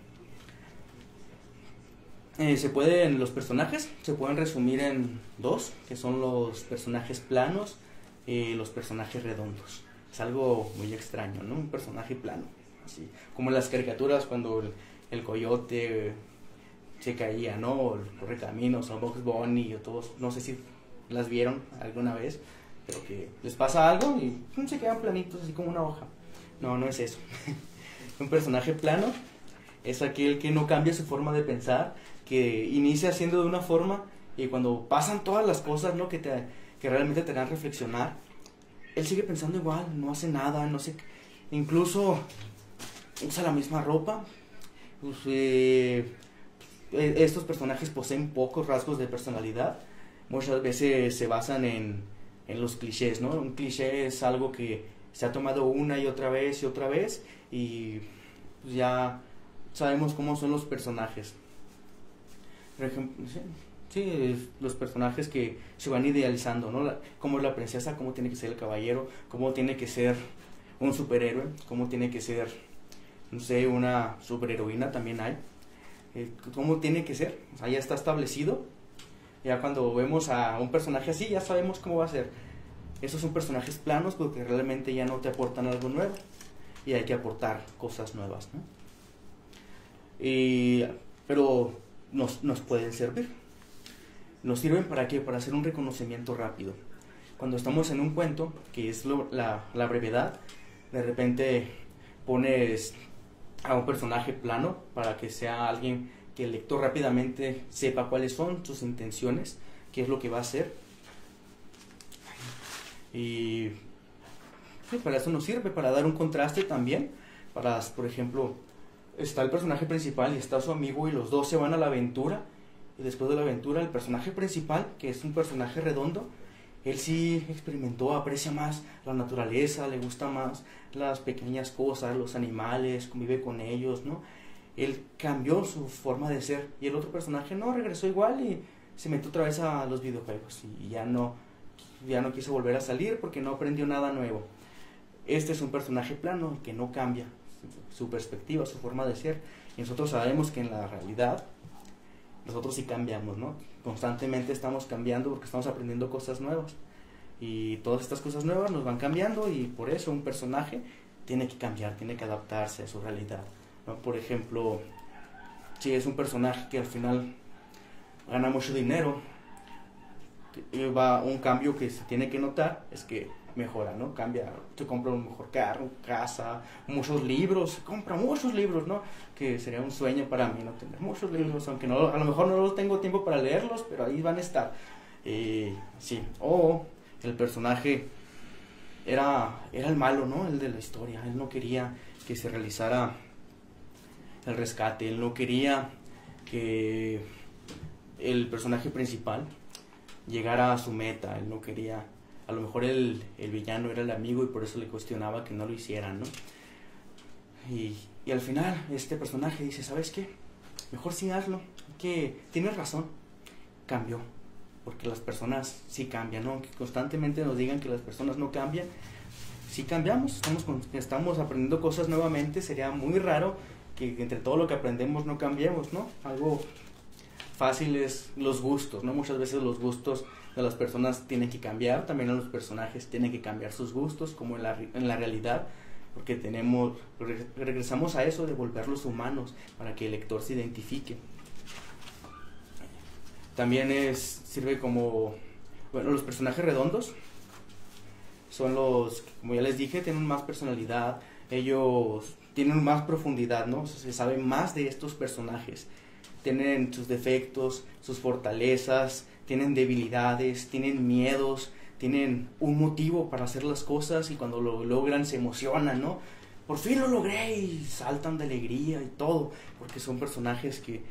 Speaker 2: Los personajes se pueden resumir en dos, que son los personajes planos y los personajes redondos. Es algo muy extraño, ¿no? Un personaje plano, así como en las caricaturas cuando el coyote se caía, ¿no? O el Correcaminos o Bugs Bunny o todos, no sé si las vieron alguna vez, pero que les pasa algo y se quedan planitos así como una hoja. No es eso. Un personaje plano es aquel que no cambia su forma de pensar, que inicia siendo de una forma y cuando pasan todas las cosas, ¿no?, que realmente te harán reflexionar, él sigue pensando igual, no hace nada, no sé, incluso usa la misma ropa. Estos personajes poseen pocos rasgos de personalidad. Muchas veces se basan en los clichés, ¿no? Un cliché es algo que se ha tomado una y otra vez y pues ya sabemos cómo son los personajes. Por ejemplo, sí, los personajes que se van idealizando, ¿no? Cómo es la princesa, cómo tiene que ser el caballero, cómo tiene que ser un superhéroe, cómo tiene que ser, no sé, una superheroína también hay. Cómo tiene que ser, o sea, ya está establecido. Ya cuando vemos a un personaje así, ya sabemos cómo va a ser. Esos son personajes planos porque realmente ya no te aportan algo nuevo y hay que aportar cosas nuevas, ¿no? Pero nos pueden servir. ¿Nos sirven para qué? Para hacer un reconocimiento rápido. Cuando estamos en un cuento, que es la brevedad, de repente pones a un personaje plano para que sea alguien que el lector rápidamente sepa cuáles son sus intenciones, qué es lo que va a hacer. Y sí, para eso nos sirve, para dar un contraste también. Por ejemplo, está el personaje principal y está su amigo y los dos se van a la aventura. Y después de la aventura, el personaje principal, que es un personaje redondo, él sí experimentó, aprecia más la naturaleza, le gusta más las pequeñas cosas, los animales, convive con ellos, ¿no? Él cambió su forma de ser y el otro personaje no, regresó igual y se metió otra vez a los videojuegos y ya no ya no quiso volver a salir porque no aprendió nada nuevo. Este es un personaje plano que no cambia su perspectiva, su forma de ser. Y nosotros sabemos que en la realidad nosotros sí cambiamos, ¿no? Constantemente estamos cambiando porque estamos aprendiendo cosas nuevas. Y todas estas cosas nuevas nos van cambiando, y por eso un personaje tiene que cambiar, tiene que adaptarse a su realidad, ¿no? Por ejemplo, si es un personaje que al final gana mucho dinero, un cambio que se tiene que notar es que mejora, ¿no? Cambia, se compra un mejor carro, casa, muchos libros, se compra muchos libros, ¿no? Que sería un sueño para mí, ¿no? Tener muchos libros, aunque no, a lo mejor no tengo tiempo para leerlos, pero ahí van a estar. Sí, o el personaje era el malo, ¿no? El de la historia. Él no quería que se realizara el rescate, él no quería que el personaje principal llegara a su meta, él no quería. A lo mejor el villano era el amigo y por eso le cuestionaba que no lo hicieran, ¿no? Y al final este personaje dice, ¿sabes qué? Mejor sí hazlo, que tienes razón, cambió, porque las personas sí cambian, ¿no? Aunque constantemente nos digan que las personas no cambian, sí cambiamos, estamos aprendiendo cosas nuevamente. Sería muy raro que entre todo lo que aprendemos no cambiemos, ¿no? Algo fácil es los gustos, ¿no? Muchas veces los gustos de las personas tienen que cambiar, también los personajes tienen que cambiar sus gustos, como en la realidad, porque regresamos a eso de volverlos humanos para que el lector se identifique. También sirve como, bueno, los personajes redondos son los, como ya les dije, tienen más personalidad, ellos tienen más profundidad, ¿no? Se sabe más de estos personajes, tienen sus defectos, sus fortalezas, tienen debilidades, tienen miedos, tienen un motivo para hacer las cosas, y cuando lo logran se emocionan, ¿no? Por fin lo logré, y saltan de alegría y todo, porque son personajes que,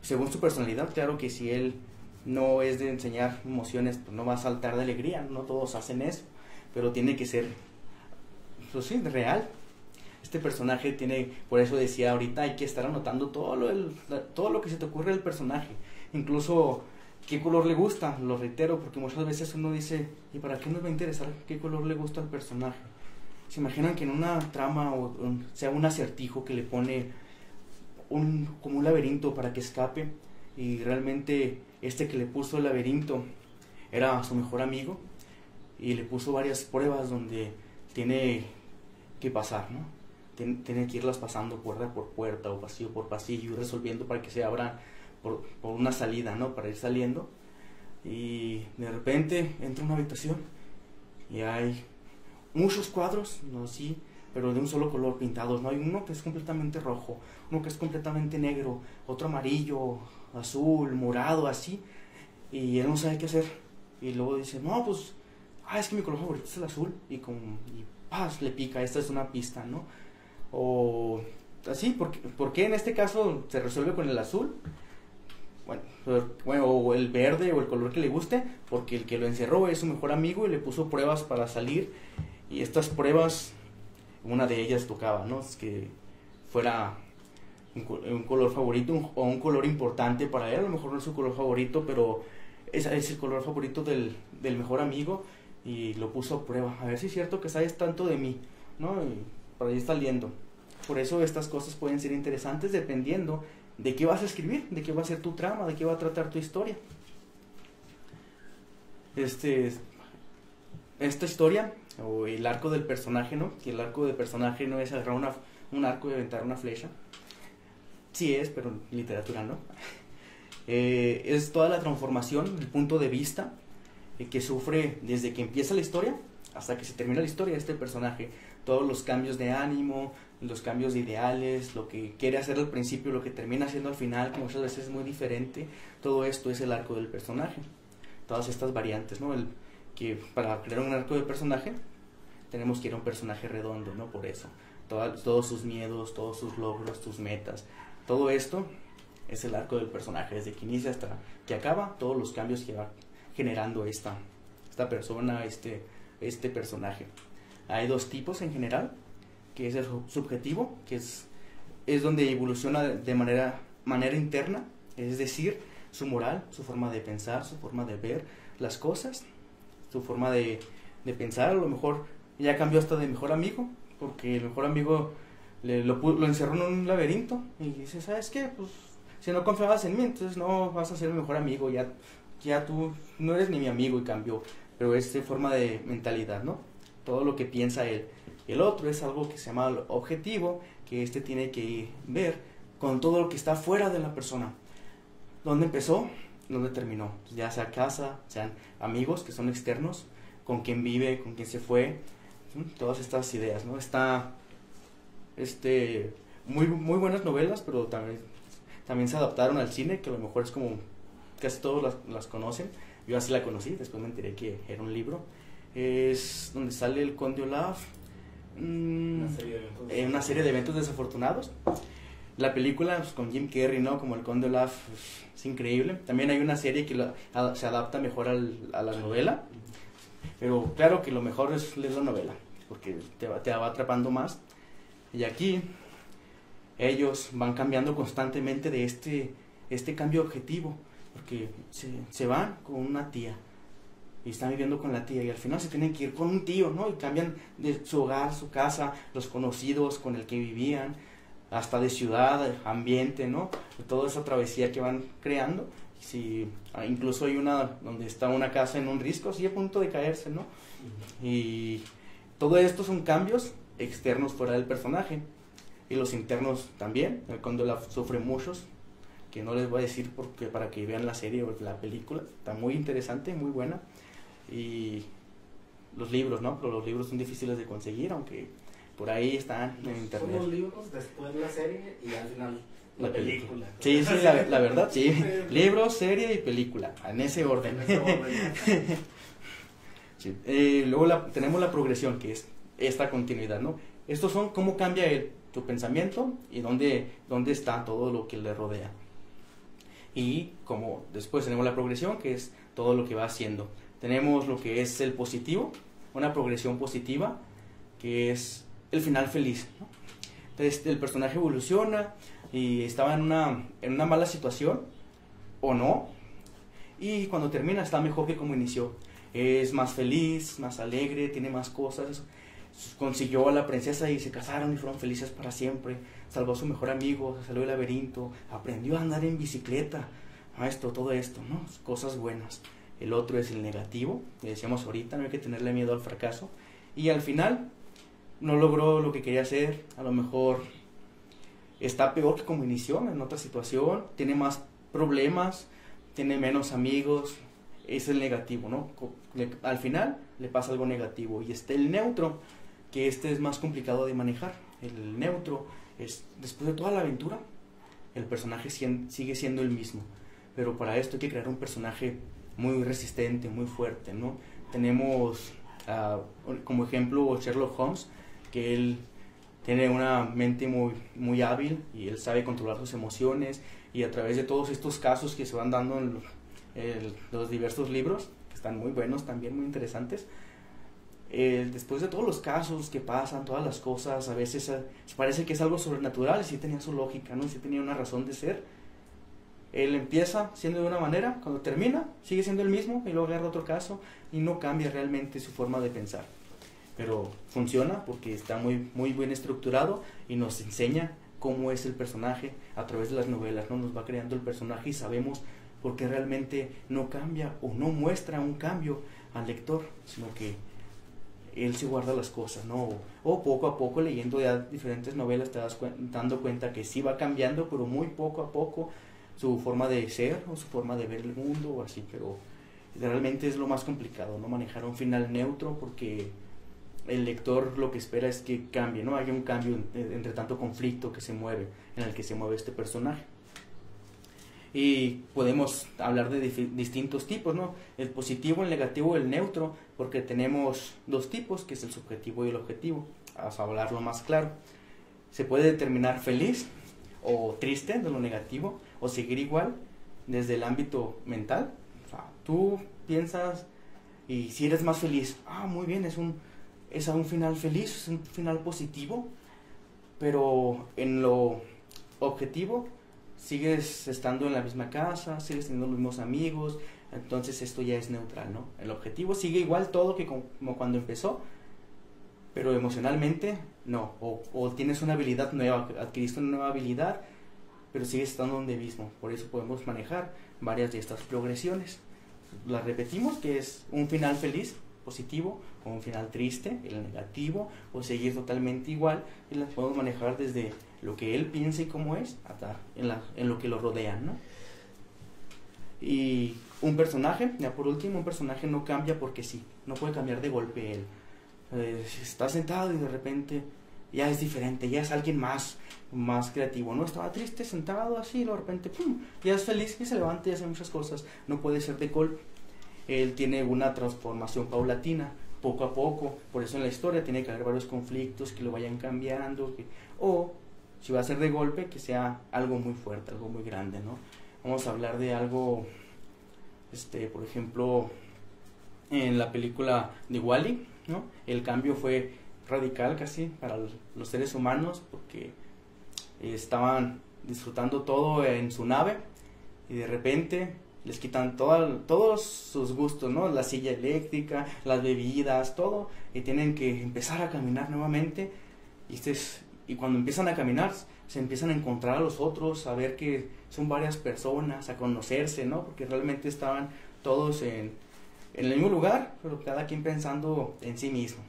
Speaker 2: según su personalidad, claro que si él no es de enseñar emociones, pues no va a saltar de alegría, no todos hacen eso, pero tiene que ser, pues sí, real. Este personaje tiene, por eso decía ahorita, hay que estar anotando todo lo que se te ocurre del personaje, incluso qué color le gusta, lo reitero, porque muchas veces uno dice, ¿y para qué nos va a interesar qué color le gusta al personaje? ¿Se imaginan que en una trama sea un acertijo que le pone como un laberinto para que escape, y realmente este que le puso el laberinto era su mejor amigo, y le puso varias pruebas donde tiene que pasar, ¿no? Tiene que irlas pasando puerta por puerta o pasillo por pasillo y resolviendo para que se abra por una salida, ¿no? Para ir saliendo. Y de repente entra a una habitación y hay muchos cuadros, no sí, pero de un solo color pintados, ¿no? Hay uno que es completamente rojo, uno que es completamente negro, otro amarillo, azul, morado, así, y él no sabe qué hacer. Y luego dice, no, pues, es que mi color favorito es el azul, y le pica, esta es una pista, ¿no? O así, ¿por qué en este caso se resuelve con el azul? Bueno, o el verde, o el color que le guste, porque el que lo encerró es su mejor amigo y le puso pruebas para salir, y estas pruebas, una de ellas tocaba, ¿no? Es que fuera un color favorito o un color importante para él. A lo mejor no es su color favorito, pero es el color favorito del mejor amigo, y lo puso a prueba, a ver si es cierto que sabes tanto de mí, ¿no? Y para ir saliendo. Por eso estas cosas pueden ser interesantes dependiendo de qué vas a escribir, de qué va a ser tu trama, de qué va a tratar tu historia. Esta historia, o el arco del personaje, ¿no? Que el arco del personaje no es agarrar un arco y aventar una flecha. Sí es, pero en literatura no. Es toda la transformación, el punto de vista que sufre desde que empieza la historia hasta que se termina la historia de este personaje. Todos los cambios de ánimo, los cambios de ideales, lo que quiere hacer al principio, lo que termina haciendo al final, que muchas veces es muy diferente. Todo esto es el arco del personaje. Todas estas variantes, ¿no? Que para crear un arco de personaje tenemos que ir a un personaje redondo, ¿no? Por eso. Todos sus miedos, todos sus logros, sus metas. Todo esto es el arco del personaje, desde que inicia hasta que acaba, todos los cambios que va generando esta persona, este personaje. Hay dos tipos en general, que es el subjetivo, que es donde evoluciona de manera interna, es decir, su moral, su forma de pensar, su forma de ver las cosas. su forma de pensar. A lo mejor ya cambió hasta de mejor amigo, porque el mejor amigo lo encerró en un laberinto y dice, ¿sabes qué? Pues si no confiabas en mí, entonces no vas a ser mi mejor amigo, ya tú no eres ni mi amigo, y cambió. Pero es de forma de mentalidad, ¿no? Todo lo que piensa él. El otro es algo que se llama el objetivo, que tiene que ver con todo lo que está fuera de la persona. ¿Dónde empezó? ¿Dónde terminó? Ya sea casa, sean amigos que son externos, con quién vive, con quién se fue, todas estas ideas, ¿no? Está muy buenas novelas, pero también se adaptaron al cine, que a lo mejor es como casi todos las conocen. Yo así la conocí, después me enteré que era un libro. Es donde sale el Conde Olaf, una serie de eventos desafortunados. La película, pues, con Jim Carrey, ¿no? Como el Conde Olaf, es increíble. También hay una serie que se adapta mejor a la novela, pero claro que lo mejor es leer la novela, porque te va atrapando más. Y aquí ellos van cambiando constantemente de este cambio objetivo, porque se van con una tía y están viviendo con la tía, y al final se tienen que ir con un tío, ¿no? Y cambian de su hogar, su casa, los conocidos con el que vivían, hasta de ciudad, ambiente, ¿no? Toda esa travesía que van creando. Incluso hay una donde está una casa en un risco, así a punto de caerse, ¿no? Y todo esto son cambios externos fuera del personaje, y los internos también. El Conde Olaf sufre muchos, que no les voy a decir porque para que vean la serie o la película. Está muy interesante, muy buena. Y los libros, ¿no? Pero los libros son difíciles de conseguir, aunque por ahí están en internet.
Speaker 3: Son los libros, después la serie y al final la película.
Speaker 2: Sí, la verdad, sí. Libros, serie y película, en ese orden. Sí. Luego tenemos la progresión, que es esta continuidad, ¿no? Estos son cómo cambia tu pensamiento y dónde está todo lo que le rodea. Y como después tenemos la progresión, que es todo lo que va haciendo. Tenemos lo que es el positivo, una progresión positiva, que es el final feliz, ¿no? Entonces el personaje evoluciona y estaba en una mala situación, o no, y cuando termina está mejor que como inició. Es más feliz, más alegre, tiene más cosas. Consiguió a la princesa y se casaron y fueron felices para siempre. Salvó a su mejor amigo, se salió del laberinto, aprendió a andar en bicicleta. Todo esto, ¿no? Cosas buenas. El otro es el negativo, que decíamos ahorita, no hay que tenerle miedo al fracaso. Y al final no logró lo que quería hacer, a lo mejor está peor que como inició, en otra situación, tiene más problemas, tiene menos amigos. Es el negativo, ¿no? Al final le pasa algo negativo. Y está el neutro, que es más complicado de manejar. El neutro es, después de toda la aventura, el personaje sigue siendo el mismo, pero para esto hay que crear un personaje muy resistente, muy fuerte, ¿no? Tenemos como ejemplo Sherlock Holmes, que él tiene una mente muy, muy hábil y él sabe controlar sus emociones, y a través de todos estos casos que se van dando en los diversos libros, que están muy buenos también, muy interesantes, después de todos los casos que pasan, todas las cosas, a veces parece que es algo sobrenatural, y sí tenía su lógica, ¿no? Sí tenía una razón de ser. Él empieza siendo de una manera, cuando termina sigue siendo el mismo, y luego agarra otro caso y no cambia realmente su forma de pensar, pero funciona porque está muy, muy bien estructurado y nos enseña cómo es el personaje a través de las novelas, ¿no? Nos va creando el personaje y sabemos por qué realmente no cambia o no muestra un cambio al lector, sino que él se guarda las cosas, ¿no? O poco a poco, leyendo ya diferentes novelas, te vas dando cuenta que sí va cambiando, pero muy poco a poco, su forma de ser o su forma de ver el mundo o así. Pero realmente es lo más complicado, ¿no? Manejar un final neutro, porque el lector lo que espera es que cambie, ¿no? Haya un cambio entre tanto conflicto en el que se mueve este personaje. Y podemos hablar de distintos tipos, ¿no? El positivo, el negativo, el neutro, porque tenemos dos tipos, que es el subjetivo y el objetivo. Vamos a hablarlo más claro. Se puede determinar feliz o triste de lo negativo, o seguir igual desde el ámbito mental. O sea, tú piensas, y si eres más feliz, muy bien, es un final feliz, es un final positivo, pero en lo objetivo sigues estando en la misma casa, sigues teniendo los mismos amigos, entonces esto ya es neutral, ¿no? El objetivo sigue igual todo que como cuando empezó, pero emocionalmente no, o tienes una habilidad nueva, adquiriste una nueva habilidad, pero sigues estando donde mismo. Por eso podemos manejar varias de estas progresiones. Las repetimos, que es un final feliz, positivo, o un final triste, el negativo, o seguir totalmente igual, y las podemos manejar desde lo que él piensa y cómo es, hasta en lo que lo rodea, ¿no? Y un personaje, ya por último, un personaje no cambia porque sí, no puede cambiar de golpe él. Está sentado y de repente ya es diferente, ya es alguien más creativo, ¿no? Estaba triste, sentado así, y de repente, ¡pum!, ya es feliz y se levanta y hace muchas cosas. No puede ser de golpe. Él tiene una transformación paulatina, poco a poco. Por eso en la historia tiene que haber varios conflictos que lo vayan cambiando, o si va a ser de golpe, que sea algo muy fuerte, algo muy grande, ¿no? Vamos a hablar de algo, por ejemplo, en la película de Wall-E, ¿no? El cambio fue radical casi para los seres humanos, porque estaban disfrutando todo en su nave y de repente les quitan todos sus gustos, ¿no? La silla eléctrica, las bebidas, todo, y tienen que empezar a caminar nuevamente. Y cuando empiezan a caminar, se empiezan a encontrar a los otros, a ver que son varias personas, a conocerse, ¿no? Porque realmente estaban todos en el mismo lugar, pero cada quien pensando en sí mismo.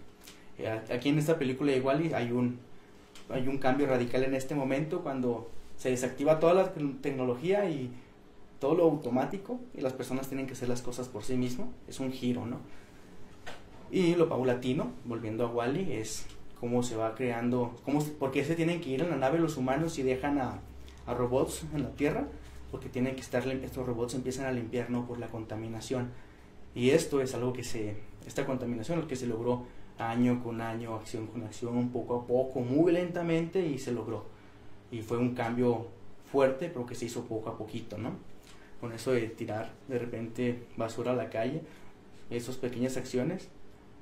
Speaker 2: Aquí en esta película de Wall-E hay un cambio radical en este momento, cuando se desactiva toda la tecnología y todo lo automático, y las personas tienen que hacer las cosas por sí mismos. Es un giro, ¿no? Y lo paulatino, volviendo a Wall-E, es cómo se va creando, por qué se tienen que ir en la nave los humanos y dejan a robots en la Tierra, porque tienen que estos robots empiezan a limpiar, ¿no?, por la contaminación. Y esto es algo esta contaminación, lo que se logró año con año, acción con acción, poco a poco, muy lentamente, y se logró. Y fue un cambio fuerte, pero que se hizo poco a poquito, ¿no? Con eso de tirar de repente basura a la calle, esas pequeñas acciones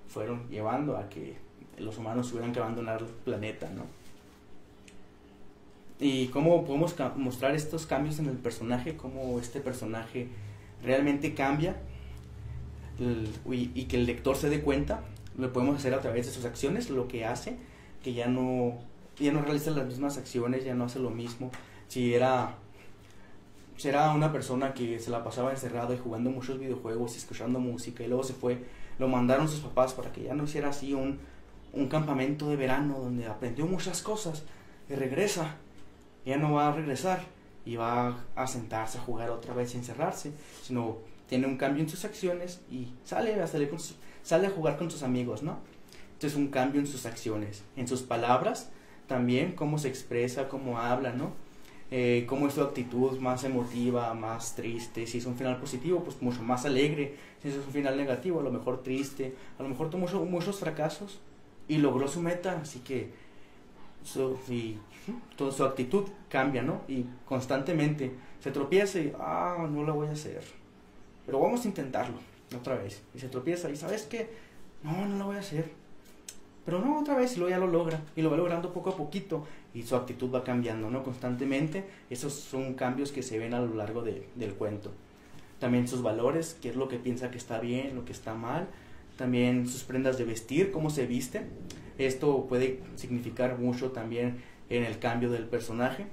Speaker 2: fueron llevando a que los humanos tuvieran que abandonar el planeta, ¿no? Y cómo podemos mostrar estos cambios en el personaje, cómo este personaje realmente cambia, y que el lector se dé cuenta. Lo podemos hacer a través de sus acciones, lo que hace, que ya no realiza las mismas acciones, ya no hace lo mismo. Si era una persona que se la pasaba encerrado y jugando muchos videojuegos y escuchando música, y luego se fue, lo mandaron sus papás para que ya no hiciera así un campamento de verano donde aprendió muchas cosas, y regresa, ya no va a regresar y va a sentarse a jugar otra vez y encerrarse, sino tiene un cambio en sus acciones y sale a jugar con sus amigos, ¿no? Entonces, un cambio en sus acciones, en sus palabras también, cómo se expresa, cómo habla, ¿no? Cómo es su actitud, más emotiva, más triste. Si es un final positivo, pues mucho más alegre. Si es un final negativo, a lo mejor triste, a lo mejor tuvo muchos fracasos y logró su meta, así que toda su actitud cambia, ¿no? Y constantemente se tropieza y no lo voy a hacer, pero vamos a intentarlo otra vez, y se tropieza y ¿sabes qué? No lo voy a hacer, pero no, otra vez, y luego ya lo logra, y lo va logrando poco a poquito, y su actitud va cambiando, ¿no?, constantemente. Esos son cambios que se ven a lo largo del cuento. También sus valores, qué es lo que piensa que está bien, lo que está mal. También sus prendas de vestir, cómo se viste. Esto puede significar mucho también en el cambio del personaje.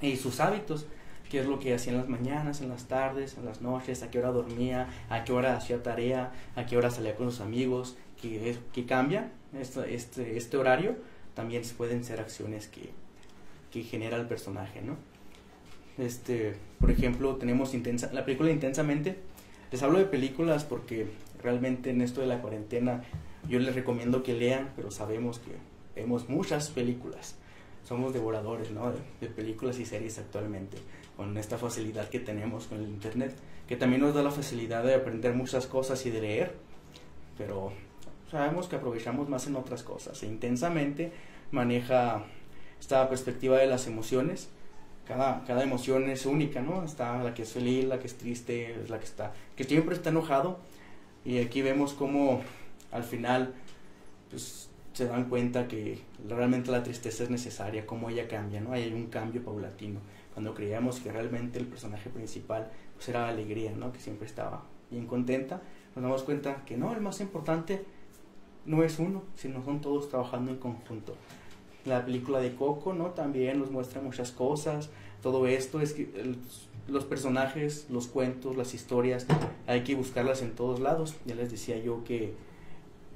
Speaker 2: Y sus hábitos, qué es lo que hacía en las mañanas, en las tardes, en las noches, a qué hora dormía, a qué hora hacía tarea, a qué hora salía con los amigos, que cambia este horario. También pueden ser acciones que genera el personaje, ¿no? Por ejemplo, tenemos la película Intensamente. Les hablo de películas porque realmente en esto de la cuarentena yo les recomiendo que lean, pero sabemos que vemos muchas películas. Somos devoradores, ¿no?, de películas y series actualmente, con esta facilidad que tenemos con el internet, que también nos da la facilidad de aprender muchas cosas y de leer, pero sabemos que aprovechamos más en otras cosas. Intensamente maneja esta perspectiva de las emociones. Cada emoción es única, ¿no? Está la que es feliz, la que es triste, la que siempre está enojado, y aquí vemos cómo al final pues se dan cuenta que realmente la tristeza es necesaria, cómo ella cambia, ¿no? Hay un cambio paulatino, cuando creíamos que realmente el personaje principal pues era Alegría, ¿no? Que siempre estaba bien contenta, nos damos cuenta que no, el más importante no es uno, sino son todos trabajando en conjunto. La película de Coco, ¿no? También nos muestra muchas cosas. Todo esto es que los personajes, los cuentos, las historias, hay que buscarlas en todos lados. Ya les decía yo que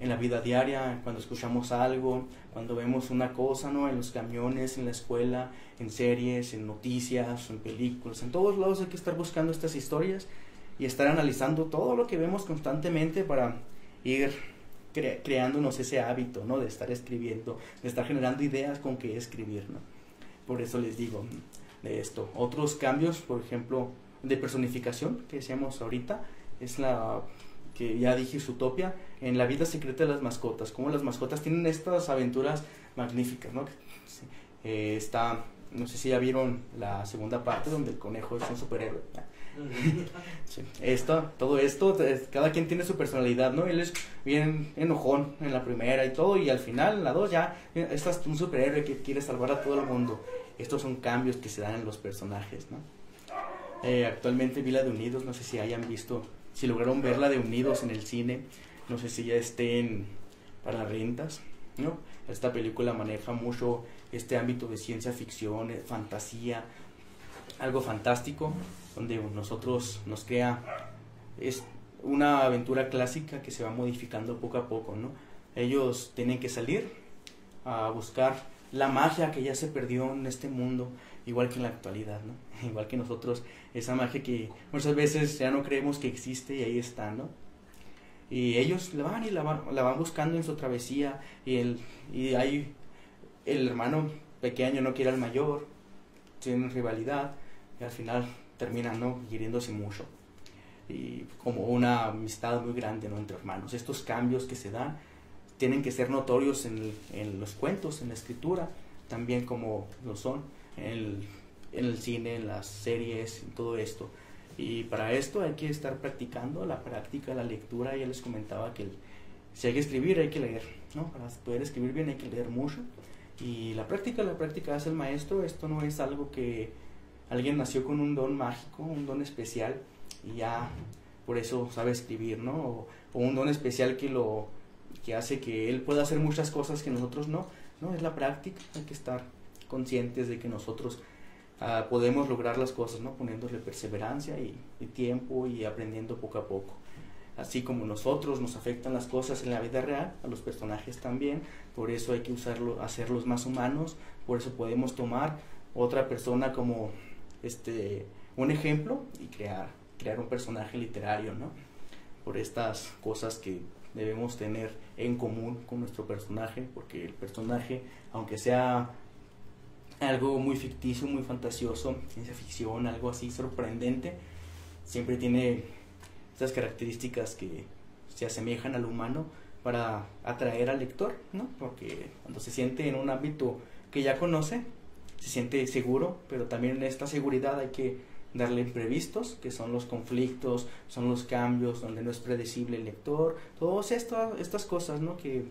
Speaker 2: en la vida diaria, cuando escuchamos algo, cuando vemos una cosa, ¿no? En los camiones, en la escuela, en series, en noticias, en películas, en todos lados hay que estar buscando estas historias y estar analizando todo lo que vemos constantemente para ir creándonos ese hábito, ¿no? De estar escribiendo, de estar generando ideas con qué escribir, ¿no? Por eso les digo de esto. Otros cambios, por ejemplo, de personificación que decíamos ahorita, es la que ya dije, Zootopia, en la vida secreta de las mascotas, como las mascotas tienen estas aventuras magníficas, ¿no? Está, no sé si ya vieron la segunda parte donde el conejo es un superhéroe. Sí. Todo esto, cada quien tiene su personalidad, ¿no? Él es bien enojón en la primera y todo, y al final, en la 2 ya, estás un superhéroe que quiere salvar a todo el mundo. Estos son cambios que se dan en los personajes, ¿no? Actualmente vi la de Unidos, no sé si hayan visto, si lograron ver la de Unidos en el cine, no sé si ya estén para rentas, ¿no? Esta película maneja mucho este ámbito de ciencia ficción, fantasía, algo fantástico, donde nosotros nos crea, es una aventura clásica que se va modificando poco a poco, ¿no? Ellos tienen que salir a buscar la magia que ya se perdió en este mundo, igual que en la actualidad, ¿no? Igual que nosotros, esa magia que muchas veces ya no creemos que existe y ahí está, ¿no? Y ellos la van buscando en su travesía y hay el hermano pequeño no quiere al mayor, tienen rivalidad y al final terminan, ¿no? Hiriéndose mucho y como una amistad muy grande, ¿no? Entre hermanos. Estos cambios que se dan tienen que ser notorios en los cuentos, en la escritura, también como lo son en el cine, en las series, en todo esto. Y para esto hay que estar practicando la práctica, la lectura. Ya les comentaba que si hay que escribir, hay que leer, ¿no? Para poder escribir bien hay que leer mucho. Y la práctica hace el maestro. Esto no es algo que alguien nació con un don mágico, un don especial, y ya por eso sabe escribir, ¿no? O un don especial que hace que él pueda hacer muchas cosas que nosotros no. No, es la práctica. Hay que estar conscientes de que nosotros podemos lograr las cosas, ¿no? Poniéndole perseverancia y tiempo y aprendiendo poco a poco. Así como nosotros nos afectan las cosas en la vida real, a los personajes también. Por eso hay que hacerlos más humanos. Por eso podemos tomar otra persona como un ejemplo y crear un personaje literario, ¿no? Por estas cosas que debemos tener en común con nuestro personaje, porque el personaje, aunque sea algo muy ficticio, muy fantasioso, ciencia ficción, algo así sorprendente, siempre tiene estas características que se asemejan al humano para atraer al lector, ¿no? Porque cuando se siente en un ámbito que ya conoce, se siente seguro, pero también en esta seguridad hay que darle imprevistos, que son los conflictos, son los cambios, donde no es predecible el lector, todas estas cosas, ¿no? Que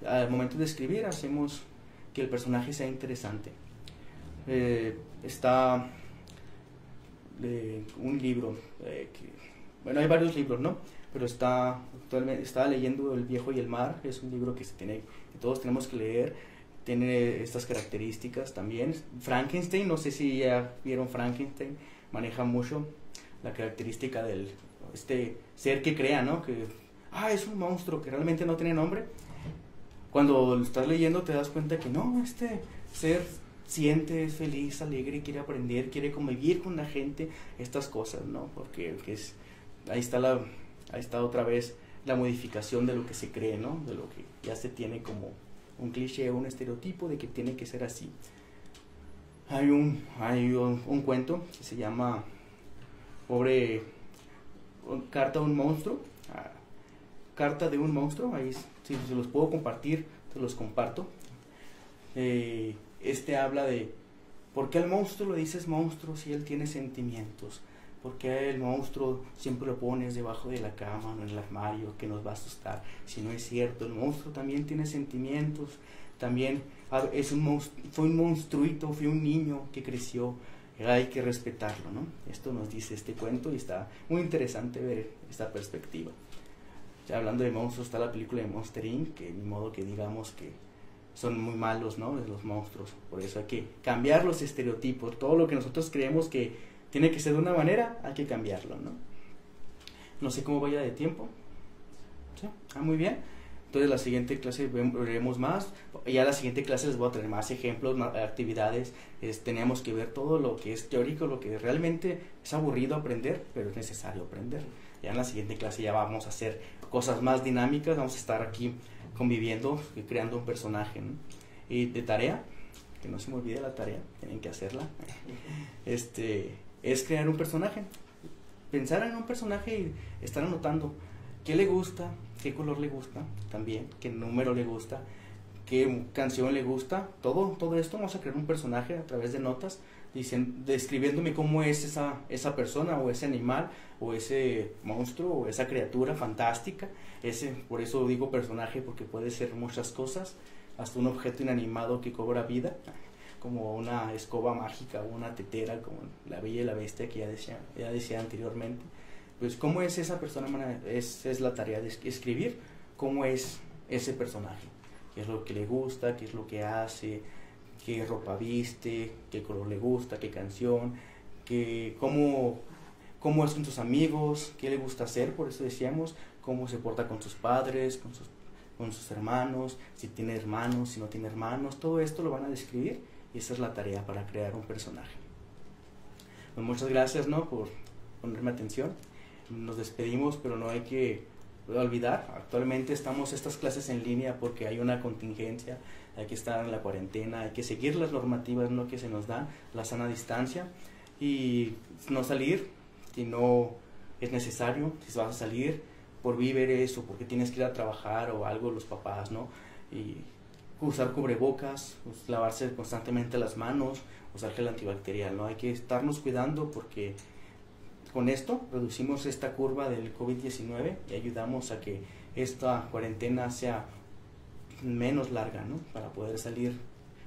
Speaker 2: al momento de escribir hacemos que el personaje sea interesante. Está un libro, bueno, hay varios libros, ¿no? Pero actualmente estaba leyendo El viejo y el mar, es un libro que todos tenemos que leer, tiene estas características también. Frankenstein, no sé si ya vieron Frankenstein, maneja mucho la característica del ser que crea, ¿no? Que es un monstruo que realmente no tiene nombre. Cuando lo estás leyendo te das cuenta que no, ser siente, es feliz, alegre, quiere aprender, quiere convivir con la gente, estas cosas, ¿no? Porque ahí está otra vez la modificación de lo que se cree, ¿no? De lo que ya se tiene como un cliché, un estereotipo de que tiene que ser así. Hay un cuento que se llama Carta de un monstruo. Carta de un monstruo, ahí si se los puedo compartir, se los comparto. Habla de por qué al monstruo le dices monstruo si él tiene sentimientos, por qué el monstruo siempre lo pones debajo de la cama o en el armario, que nos va a asustar, si no es cierto, el monstruo también tiene sentimientos, también fue un monstruito, fue un niño que creció hay que respetarlo, ¿no? Esto nos dice este cuento y está muy interesante ver esta perspectiva. Ya hablando de monstruos, está la película de Monster Inc., que ni modo que digamos que son muy malos, ¿no? Los monstruos. Por eso hay que cambiar los estereotipos. Todo lo que nosotros creemos que tiene que ser de una manera, hay que cambiarlo, ¿no? No sé cómo vaya de tiempo. ¿Sí? Muy bien. Entonces la siguiente clase veremos más. Ya la siguiente clase les voy a traer más ejemplos, más actividades. Tenemos que ver todo lo que es teórico, lo que realmente es aburrido aprender, pero es necesario aprender. Ya en la siguiente clase ya vamos a hacer cosas más dinámicas. Vamos a estar aquí conviviendo, creando un personaje, ¿no? Y de tarea, que no se me olvide la tarea, tienen que hacerla. Es crear un personaje. Pensar en un personaje y estar anotando qué le gusta, qué color le gusta, también qué número le gusta, qué canción le gusta. Todo esto vamos a crear un personaje a través de notas, describiéndome cómo es esa persona o ese animal o ese monstruo o esa criatura fantástica. Por eso digo personaje, porque puede ser muchas cosas, hasta un objeto inanimado que cobra vida, como una escoba mágica o una tetera, como la Bella y la Bestia, que ya decía anteriormente. Pues cómo es esa persona, es la tarea de escribir cómo es ese personaje, qué es lo que le gusta, qué es lo que hace, qué ropa viste, qué color le gusta, qué canción, cómo es con sus amigos, qué le gusta hacer. Por eso decíamos cómo se porta con sus padres, con sus hermanos, si tiene hermanos, si no tiene hermanos. Todo esto lo van a describir y esa es la tarea para crear un personaje. Pues muchas gracias, ¿no?, por ponerme atención. Nos despedimos, pero no hay que olvidar, actualmente estamos estas clases en línea porque hay una contingencia, hay que estar en la cuarentena, hay que seguir las normativas, ¿no?, que se nos dan, la sana distancia, y no salir si no es necesario. Si vas a salir por víveres o porque tienes que ir a trabajar o algo, los papás, ¿no?, y usar cubrebocas, lavarse constantemente las manos, usar gel antibacterial, ¿no? Hay que estarnos cuidando porque con esto reducimos esta curva del COVID-19 y ayudamos a que esta cuarentena sea menos larga, ¿no?, para poder salir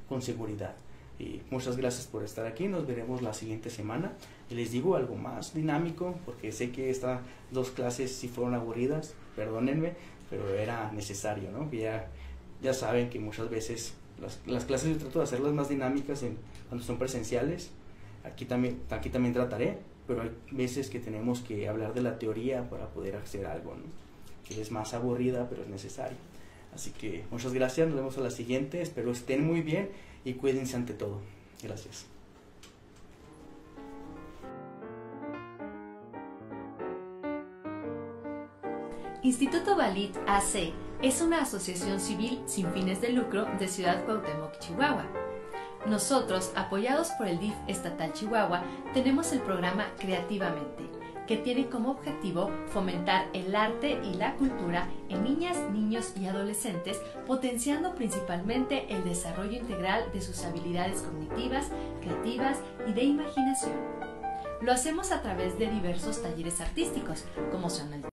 Speaker 2: con seguridad. Y muchas gracias por estar aquí. Nos veremos la siguiente semana. Y les digo algo más dinámico, porque sé que estas 2 clases sí fueron aburridas, perdónenme, pero era necesario, ¿no? Ya saben que muchas veces las clases yo trato de hacerlas más dinámicas cuando son presenciales. Aquí también trataré, pero hay veces que tenemos que hablar de la teoría para poder hacer algo, ¿no?, que es más aburrida, pero es necesario. Así que muchas gracias, nos vemos a la siguiente. Espero estén muy bien y cuídense ante todo. Gracias.
Speaker 1: Instituto Balit AC es una asociación civil sin fines de lucro de Ciudad Cuauhtémoc, Chihuahua. Nosotros, apoyados por el DIF Estatal Chihuahua, tenemos el programa Creativamente, que tiene como objetivo fomentar el arte y la cultura en niñas, niños y adolescentes, potenciando principalmente el desarrollo integral de sus habilidades cognitivas, creativas y de imaginación. Lo hacemos a través de diversos talleres artísticos, como son el